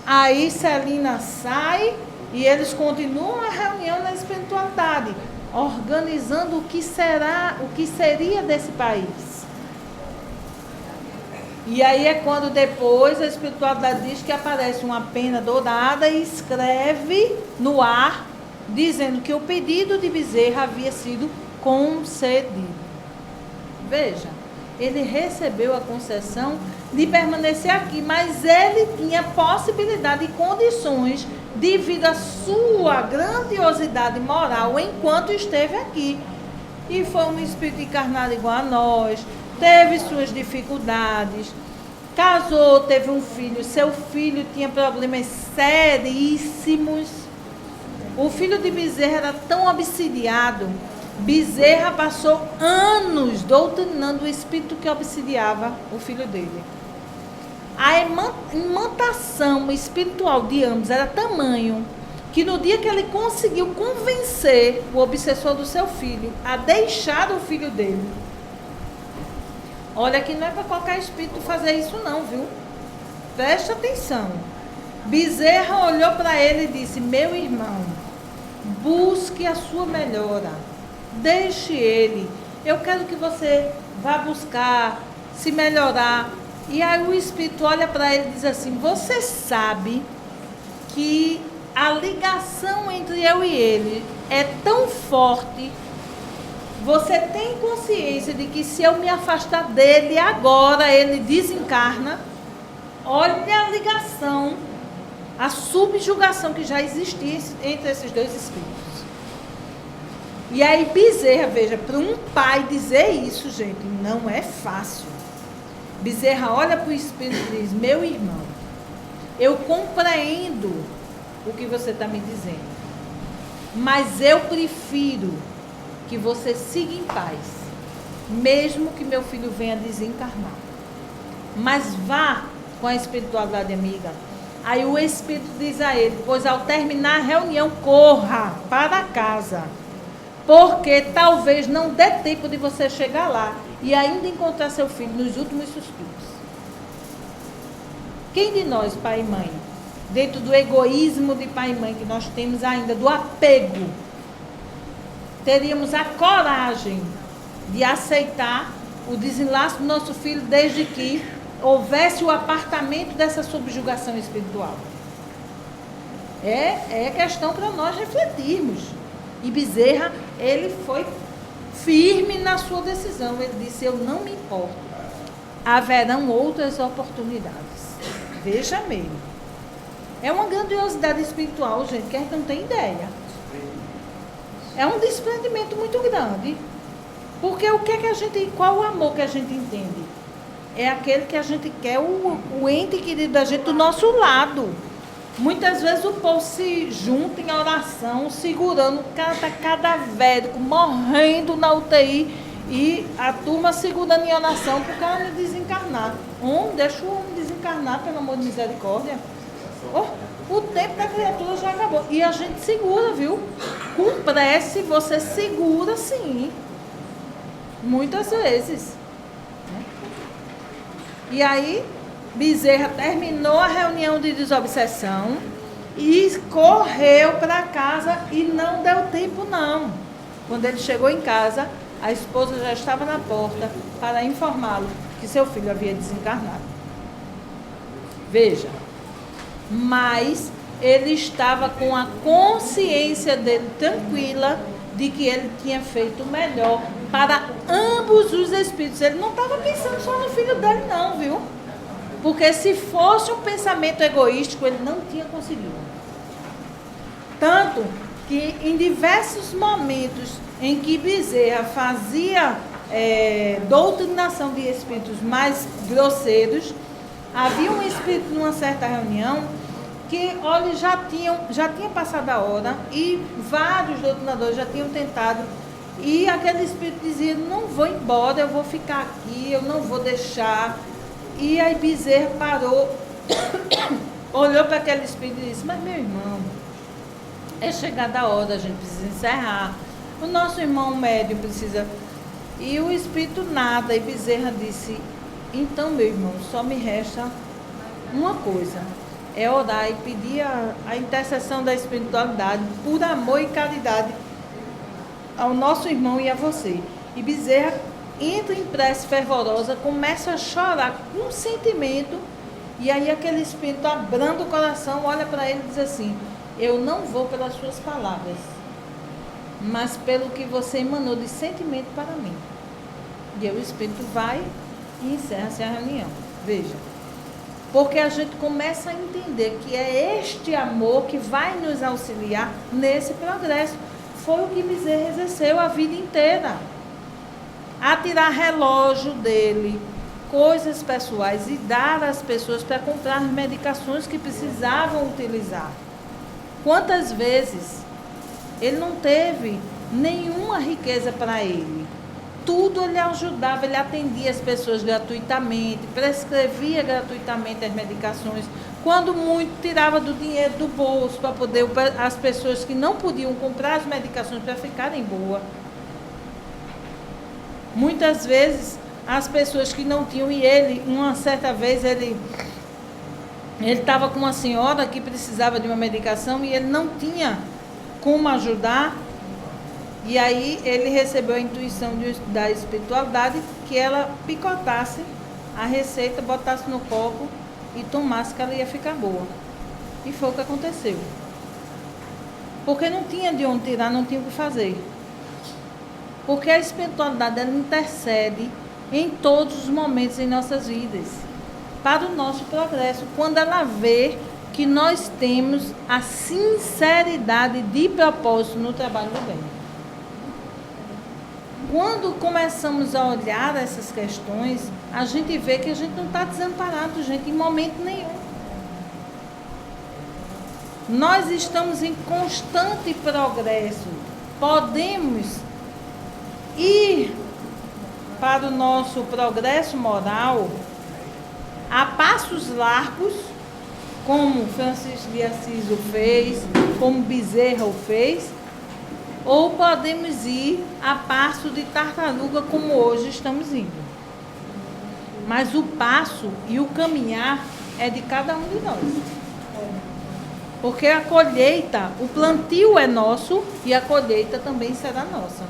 Aí Celina sai e eles continuam a reunião na espiritualidade, organizando o que seria desse país. E aí é quando depois a espiritualidade diz que aparece uma pena dourada e escreve no ar, dizendo que o pedido de Bezerra havia sido concedido. Veja, ele recebeu a concessão de permanecer aqui, mas ele tinha possibilidade e condições devido à sua grandiosidade moral enquanto esteve aqui. E foi um espírito encarnado igual a nós, teve suas dificuldades, casou, teve um filho, seu filho tinha problemas seríssimos. O filho de Bezerra era tão obsidiado, Bezerra passou anos doutrinando o espírito que obsidiava o filho dele. A imantação espiritual de ambos era tamanho que no dia que ele conseguiu convencer o obsessor do seu filho a deixar o filho dele, olha que não é para qualquer espírito fazer isso não, viu? Preste atenção. Bezerra olhou para ele e disse: meu irmão, busque a sua melhora, deixe ele, eu quero que você vá buscar se melhorar. E aí o espírito olha para ele e diz assim: você sabe que a ligação entre eu e ele é tão forte, você tem consciência de que se eu me afastar dele agora, ele desencarna? Olha a ligação, a subjugação que já existia entre esses dois espíritos. E aí Bezerra, veja, para um pai dizer isso, gente, não é fácil. Bezerra olha para o espírito e diz: meu irmão, eu compreendo o que você está me dizendo, mas eu prefiro que você siga em paz, mesmo que meu filho venha desencarnar. Mas vá com a espiritualidade amiga. Aí o espírito diz a ele: pois ao terminar a reunião, corra para casa, porque talvez não dê tempo de você chegar lá e ainda encontrar seu filho nos últimos suspiros. Quem de nós, pai e mãe, dentro do egoísmo de pai e mãe que nós temos ainda, do apego, teríamos a coragem de aceitar o desenlace do nosso filho desde que houvesse o apartamento dessa subjugação espiritual? É questão para nós refletirmos. E Bezerra, ele foi firme na sua decisão. Ele disse: eu não me importo, haverão outras oportunidades. Veja mesmo, é uma grandiosidade espiritual, gente, que a gente não tem ideia. É um desprendimento muito grande. Porque o que é que a gente, qual o amor que a gente entende? É aquele que a gente quer, o ente querido da gente do nosso lado. Muitas vezes o povo se junta em oração, segurando cada cadavérico, morrendo na UTI, e a turma segurando em oração para o cara não desencarnar. Deixa o homem desencarnar, pelo amor de misericórdia. O tempo da criatura já acabou. E a gente segura, viu? Com prece você segura, sim. Muitas vezes. E aí Bezerra terminou a reunião de desobsessão e correu para casa, e não deu tempo não. Quando ele chegou em casa, a esposa já estava na porta para informá-lo que seu filho havia desencarnado. Veja, mas ele estava com a consciência dele tranquila de que ele tinha feito o melhor para ambos os espíritos. Ele não estava pensando só no filho dele não, viu? Porque se fosse um pensamento egoístico, ele não tinha conseguido. Tanto que em diversos momentos em que Bezerra fazia doutrinação de espíritos mais grosseiros, havia um espírito numa certa reunião que, olha, já tinha passado a hora e vários doutrinadores já tinham tentado, e aquele espírito dizia: não vou embora, eu vou ficar aqui, eu não vou deixar. E aí Bezerra parou, olhou para aquele espírito e disse: mas meu irmão, é chegada a hora, a gente precisa encerrar, o nosso irmão médium precisa. E o espírito nada, e Bezerra disse: então meu irmão, só me resta uma coisa, é orar e pedir a intercessão da espiritualidade por amor e caridade ao nosso irmão e a você. E Bezerra entra em prece fervorosa, começa a chorar com sentimento, e aí aquele espírito, abrando o coração, olha para ele e diz assim: eu não vou pelas suas palavras, mas pelo que você emanou de sentimento para mim. E aí o espírito vai e encerra-se a reunião. Veja, porque a gente começa a entender que é este amor que vai nos auxiliar nesse progresso. Foi o que Bezerra exerceu a vida inteira. A tirar relógio dele, coisas pessoais, e dar às pessoas para comprar as medicações que precisavam utilizar. Quantas vezes ele não teve nenhuma riqueza para ele? Tudo ele ajudava, ele atendia as pessoas gratuitamente, prescrevia gratuitamente as medicações, Quando muito, tirava do dinheiro do bolso para poder as pessoas que não podiam comprar as medicações para ficarem boas. Muitas vezes, as pessoas que não tinham, e ele, uma certa vez, ele estava com uma senhora que precisava de uma medicação e ele não tinha como ajudar. E aí ele recebeu a intuição da espiritualidade que ela picotasse a receita, botasse no copo e tomasse, que ela ia ficar boa. E foi o que aconteceu. Porque não tinha de onde tirar, não tinha o que fazer. Porque a espiritualidade, ela intercede em todos os momentos em nossas vidas, para o nosso progresso, quando ela vê que nós temos a sinceridade de propósito no trabalho do bem. Quando começamos a olhar essas questões, a gente vê que a gente não está desamparado, gente, em momento nenhum. Nós estamos em constante progresso. Podemos ir para o nosso progresso moral a passos largos, como Francisco de Assis o fez, como Bezerra o fez, ou podemos ir a passo de tartaruga, como hoje estamos indo. Mas o passo e o caminhar é de cada um de nós. Porque a colheita, o plantio é nosso e a colheita também será nossa.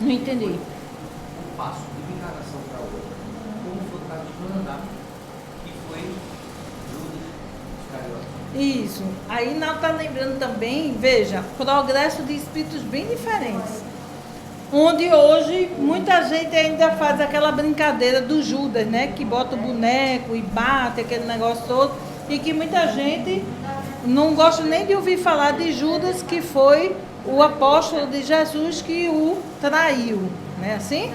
Não entendi. Um passo de uma encarnação para outra. Como foi o caso de Joana d'Arc, que foi Judas Iscariote. Isso. Aí nós está lembrando também, veja, progresso de espíritos bem diferentes. Onde hoje muita gente ainda faz aquela brincadeira do Judas, né? Que bota o boneco e bate aquele negócio todo. E que muita gente não gosta nem de ouvir falar de Judas, que foi o apóstolo de Jesus que o traiu, né, assim?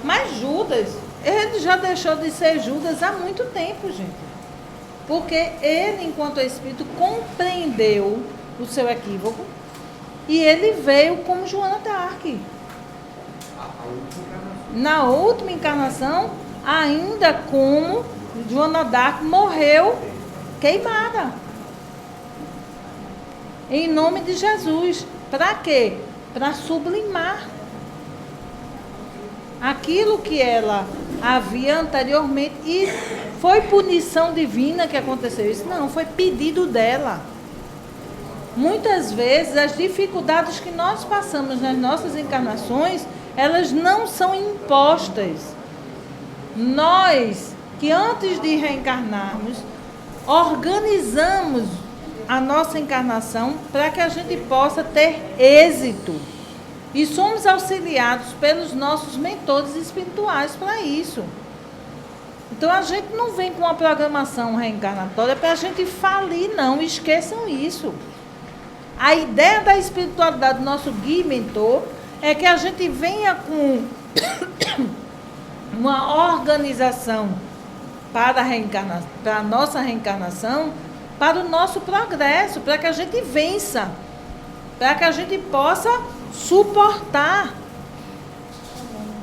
Mas Judas, ele já deixou de ser Judas há muito tempo, gente. Porque ele, enquanto espírito, compreendeu o seu equívoco e ele veio como Joana d'Arc. Na última encarnação, ainda como Joana d'Arc, morreu queimada. Em nome de Jesus. Para quê? Para sublimar aquilo que ela havia anteriormente. E foi punição divina que aconteceu isso? Não, foi pedido dela. Muitas vezes as dificuldades que nós passamos nas nossas encarnações, elas não são impostas. Nós, que antes de reencarnarmos, organizamos a nossa encarnação para que a gente possa ter êxito. E somos auxiliados pelos nossos mentores espirituais para isso. Então a gente não vem com uma programação reencarnatória para a gente falir, não. Esqueçam isso. A ideia da espiritualidade do nosso guia e mentor é que a gente venha com uma organização para a nossa reencarnação, para o nosso progresso, para que a gente vença, para que a gente possa suportar.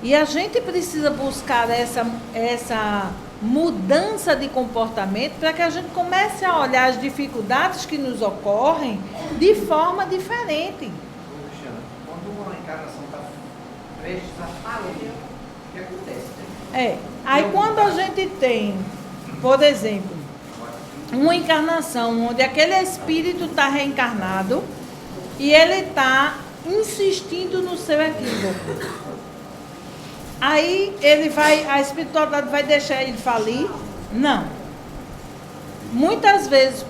E a gente precisa buscar essa mudança de comportamento para que a gente comece a olhar as dificuldades que nos ocorrem de forma diferente. Cristiana, quando uma encarnação está prestes a falir, o que acontece? Aí quando a gente tem, por exemplo, uma encarnação onde aquele espírito está reencarnado e ele está insistindo no seu equívoco. Aí a espiritualidade vai deixar ele falir? Não. Muitas vezes,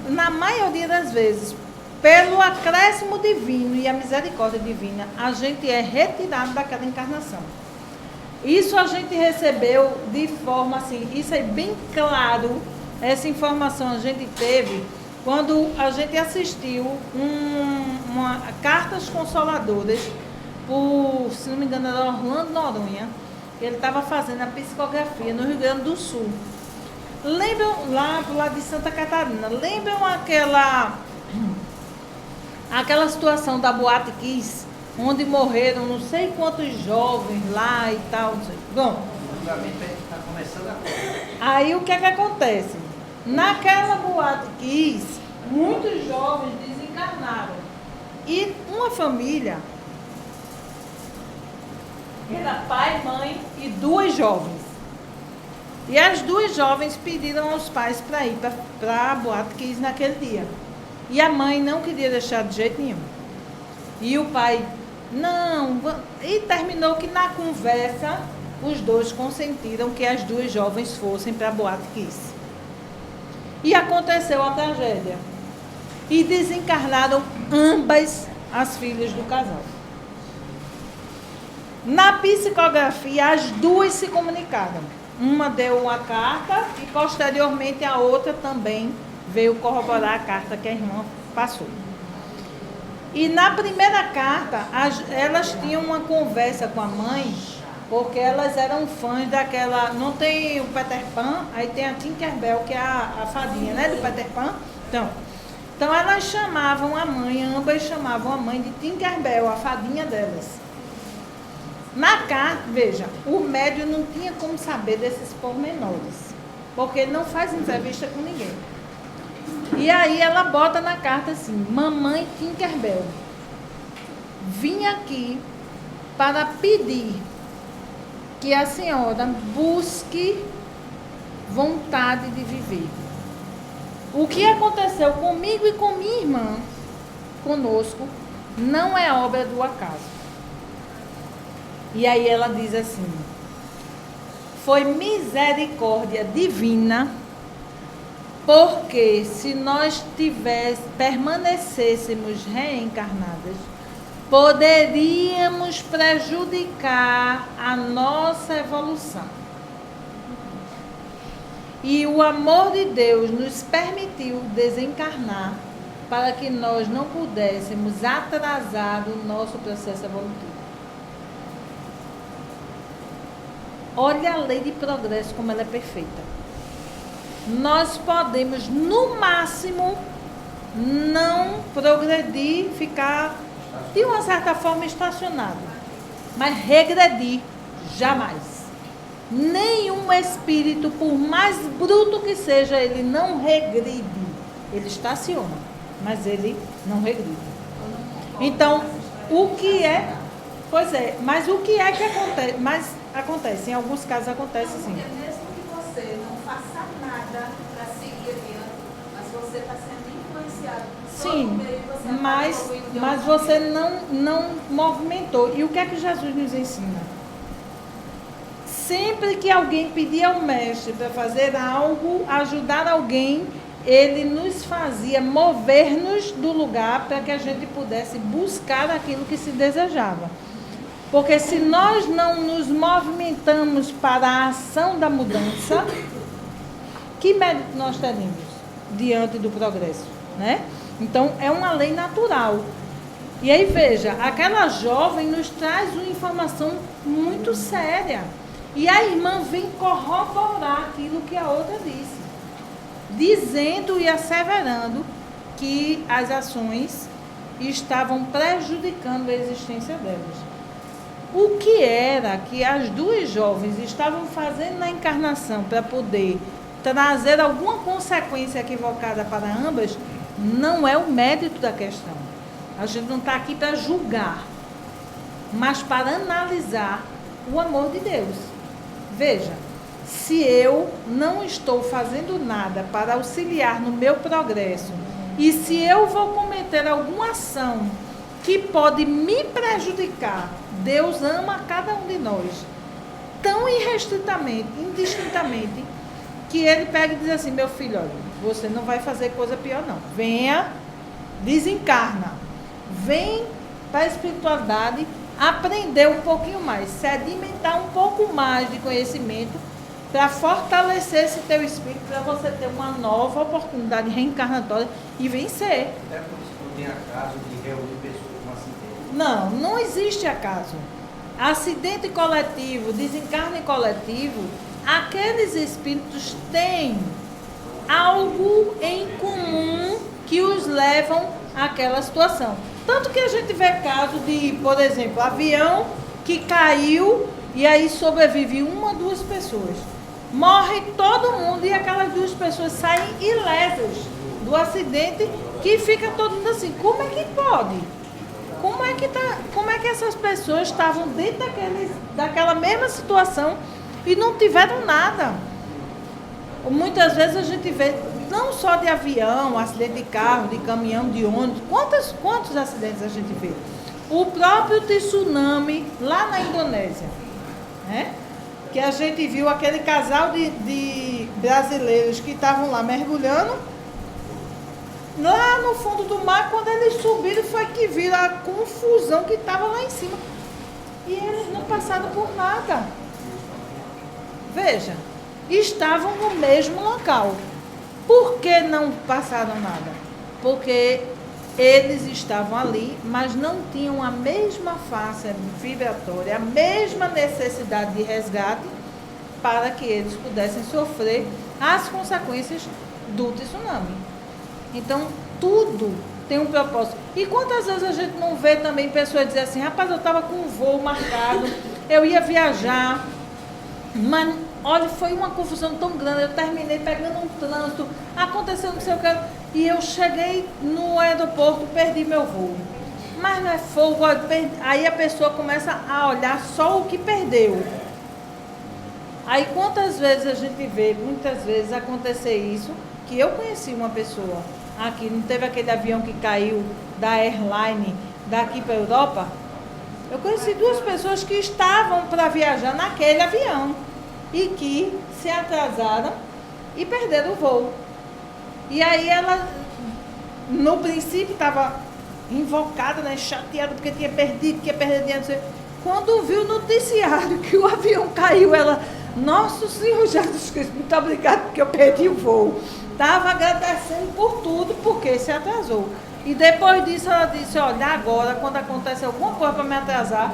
na maioria das vezes, pelo acréscimo divino e a misericórdia divina, a gente é retirado daquela encarnação. Isso a gente recebeu de forma assim, isso é bem claro. Essa informação a gente teve quando a gente assistiu uma Cartas Consoladoras, se não me engano, era Orlando Noronha. Ele estava fazendo a psicografia no Rio Grande do Sul. Lembram lá pro lado de Santa Catarina? Lembram aquela situação da Boate Kiss, onde morreram não sei quantos jovens lá e tal. Não sei. Bom, O julgamento está começando agora. aí o que é que acontece? Naquela boate Kiss, muitos jovens desencarnaram. E uma família, era pai, mãe e 2 jovens. E as 2 jovens pediram aos pais para ir para a boate Kiss naquele dia. E a mãe não queria deixar de jeito nenhum. E o pai, não. E terminou que na conversa, os 2 consentiram que as 2 jovens fossem para a boate Kiss. E aconteceu a tragédia. E desencarnaram ambas as filhas do casal. Na psicografia, as 2 se comunicaram. Uma deu uma carta e posteriormente a outra também veio corroborar a carta que a irmã passou. E na primeira carta, elas tinham uma conversa com a mãe, porque elas eram fãs daquela... Não tem o Peter Pan, aí tem a Tinkerbell, que é a fadinha, né, do Peter Pan. Então elas chamavam a mãe, ambas chamavam a mãe de Tinkerbell, a fadinha delas. Na carta, veja, o médium não tinha como saber desses pormenores, porque ele não faz entrevista com ninguém. E aí ela bota na carta assim: mamãe Tinkerbell, vim aqui para pedir que a senhora busque vontade de viver. O que aconteceu comigo e com minha irmã, conosco, não é obra do acaso. E aí ela diz assim: foi misericórdia divina, porque se nós permanecêssemos reencarnadas, poderíamos prejudicar a nossa evolução. E o amor de Deus nos permitiu desencarnar para que nós não pudéssemos atrasar o nosso processo evolutivo. Olha a lei de progresso como ela é perfeita. Nós podemos, no máximo, não progredir, ficar, de uma certa forma, estacionado. Mas regredir, jamais. Nenhum espírito, por mais bruto que seja, ele não regride. Ele estaciona, mas ele não regride. Então, o que é... Pois é, mas o que é que acontece? Mas acontece, em alguns casos acontece sim. Mesmo que você não faça nada para seguir adiante, mas você está sendo influenciado. Sim, mas você não movimentou. E o que é que Jesus nos ensina? Sempre que alguém pedir ao mestre para fazer algo, ajudar alguém, ele nos fazia mover-nos do lugar para que a gente pudesse buscar aquilo que se desejava. Porque se nós não nos movimentamos para a ação da mudança, que mérito nós teremos diante do progresso, né? Então, é uma lei natural. E aí, veja, aquela jovem nos traz uma informação muito séria. E a irmã vem corroborar aquilo que a outra disse, dizendo e asseverando que as ações estavam prejudicando a existência delas. O que era que as 2 jovens estavam fazendo na encarnação para poder trazer alguma consequência equivocada para ambas, não é o mérito da questão. A gente não está aqui para julgar, mas para analisar o amor de Deus. Veja, se eu não estou fazendo nada para auxiliar no meu progresso, e se eu vou cometer alguma ação que pode me prejudicar, Deus ama cada um de nós tão irrestritamente, indistintamente, que ele pega e diz assim: meu filho, olha, você não vai fazer coisa pior não, venha, desencarna, vem para a espiritualidade, aprender um pouquinho mais, sedimentar um pouco mais de conhecimento para fortalecer esse teu espírito, para você ter uma nova oportunidade reencarnatória e vencer. Até por isso que não tem acaso de reunir pessoas com acidente. Não, não existe acaso. Acidente coletivo, desencarne coletivo, aqueles espíritos têm algo em comum que os levam aquela situação. Tanto que a gente vê casos de, por exemplo, avião que caiu e aí sobrevive uma ou duas pessoas. Morre todo mundo e aquelas duas pessoas saem ilesas do acidente, que fica todo mundo assim, como é que pode? Como é que essas pessoas estavam dentro daquela mesma situação e não tiveram nada? Muitas vezes a gente vê, não só de avião, acidente de carro, de caminhão, de ônibus, quantos acidentes a gente vê? O próprio tsunami lá na Indonésia, né? Que a gente viu aquele casal de brasileiros que estavam lá mergulhando, lá no fundo do mar. Quando eles subiram, foi que viram a confusão que estava lá em cima. E eles não passaram por nada. Veja, estavam no mesmo local. Por que não passaram nada? Porque eles estavam ali, mas não tinham a mesma faixa vibratória, a mesma necessidade de resgate para que eles pudessem sofrer as consequências do tsunami. Então, tudo tem um propósito. E quantas vezes a gente não vê também pessoas dizer assim, rapaz, eu estava com um voo marcado, eu ia viajar, mas, olha, foi uma confusão tão grande, eu terminei pegando um trânsito, aconteceu não sei o que, e eu cheguei no aeroporto, perdi meu voo. Mas não é fogo, aí a pessoa começa a olhar só o que perdeu. Aí quantas vezes a gente vê, muitas vezes acontecer isso, que eu conheci uma pessoa aqui, não teve aquele avião que caiu da airline daqui para a Europa? Eu conheci duas pessoas que estavam para viajar naquele avião e que se atrasaram e perderam o voo. E aí ela, no princípio, estava invocada, né, chateada porque tinha perdido dinheiro. Quando viu o noticiário que o avião caiu, ela, nosso Senhor Jesus Cristo, muito obrigada porque eu perdi o voo. Estava agradecendo por tudo porque se atrasou. E depois disso ela disse, olha, agora quando acontece alguma coisa para me atrasar,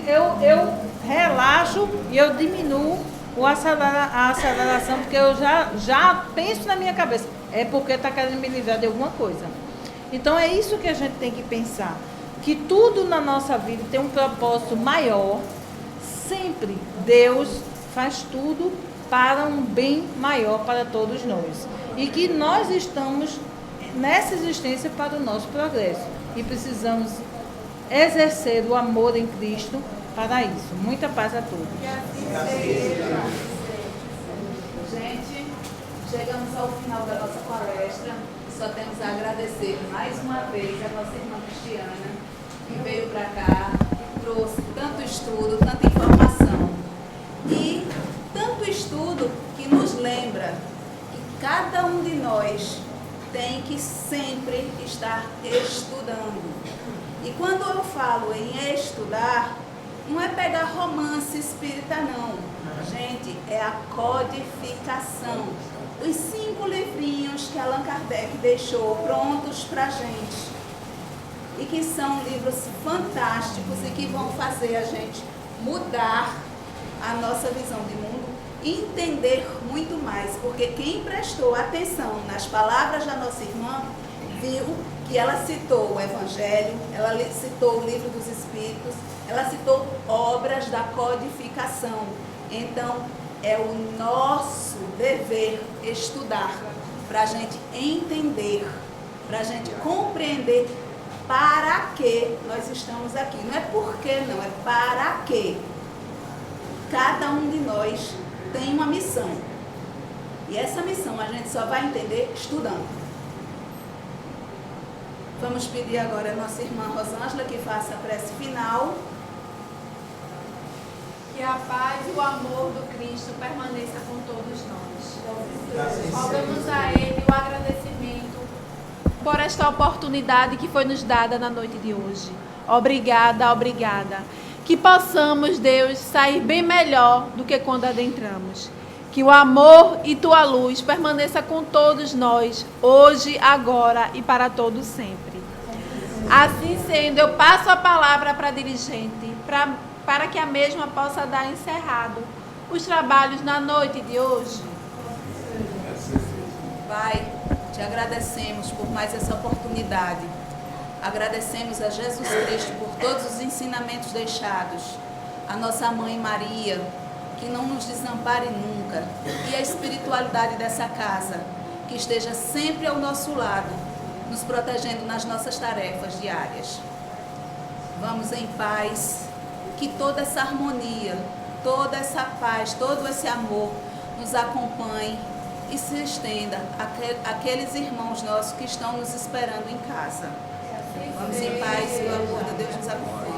eu relaxo e eu diminuo a aceleração, porque eu já penso na minha cabeça, é porque está querendo me livrar de alguma coisa. Então é isso que a gente tem que pensar, que tudo na nossa vida tem um propósito maior. Sempre Deus faz tudo para um bem maior para todos nós. E que nós estamos nessa existência para o nosso progresso. E precisamos exercer o amor em Cristo para isso. Muita paz a todos. Gente, chegamos ao final da nossa palestra. Só temos a agradecer mais uma vez a nossa irmã Cristiana, que veio para cá, trouxe tanto estudo, tanta informação. E tanto estudo que nos lembra que cada um de nós tem que sempre estar estudando. E quando eu falo em estudar, não é pegar romance espírita, não. Gente, é a codificação. Os 5 livrinhos que Allan Kardec deixou prontos para a gente. E que são livros fantásticos e que vão fazer a gente mudar a nossa visão de mundo e entender muito mais. Porque quem prestou atenção nas palavras da nossa irmã, viu que ela citou o Evangelho, ela citou o Livro dos Espíritos, ela citou obras da codificação. Então, é o nosso dever estudar, para a gente entender, para a gente compreender para que nós estamos aqui. Não é porque não, é para que. Cada um de nós tem uma missão. E essa missão a gente só vai entender estudando. Vamos pedir agora a nossa irmã Rosângela que faça a prece final. Que a paz e o amor do Cristo permaneça com todos nós. Rogamos a Ele o agradecimento por esta oportunidade que foi nos dada na noite de hoje. Obrigada, obrigada. Que possamos, Deus, sair bem melhor do que quando adentramos. Que o amor e tua luz permaneça com todos nós, hoje, agora e para todos sempre. Assim sendo, eu passo a palavra para a dirigente, para que a mesma possa dar encerrado os trabalhos na noite de hoje. Pai, te agradecemos por mais essa oportunidade Agradecemos a Jesus Cristo por todos os ensinamentos deixados, a nossa Mãe Maria, que não nos desampare nunca, e a espiritualidade dessa casa, que esteja sempre ao nosso lado, nos protegendo nas nossas tarefas diárias. Vamos em paz, que toda essa harmonia, toda essa paz, todo esse amor nos acompanhe e se estenda àqueles irmãos nossos que estão nos esperando em casa. Vamos em paz, que o amor de Deus nos acompanhe.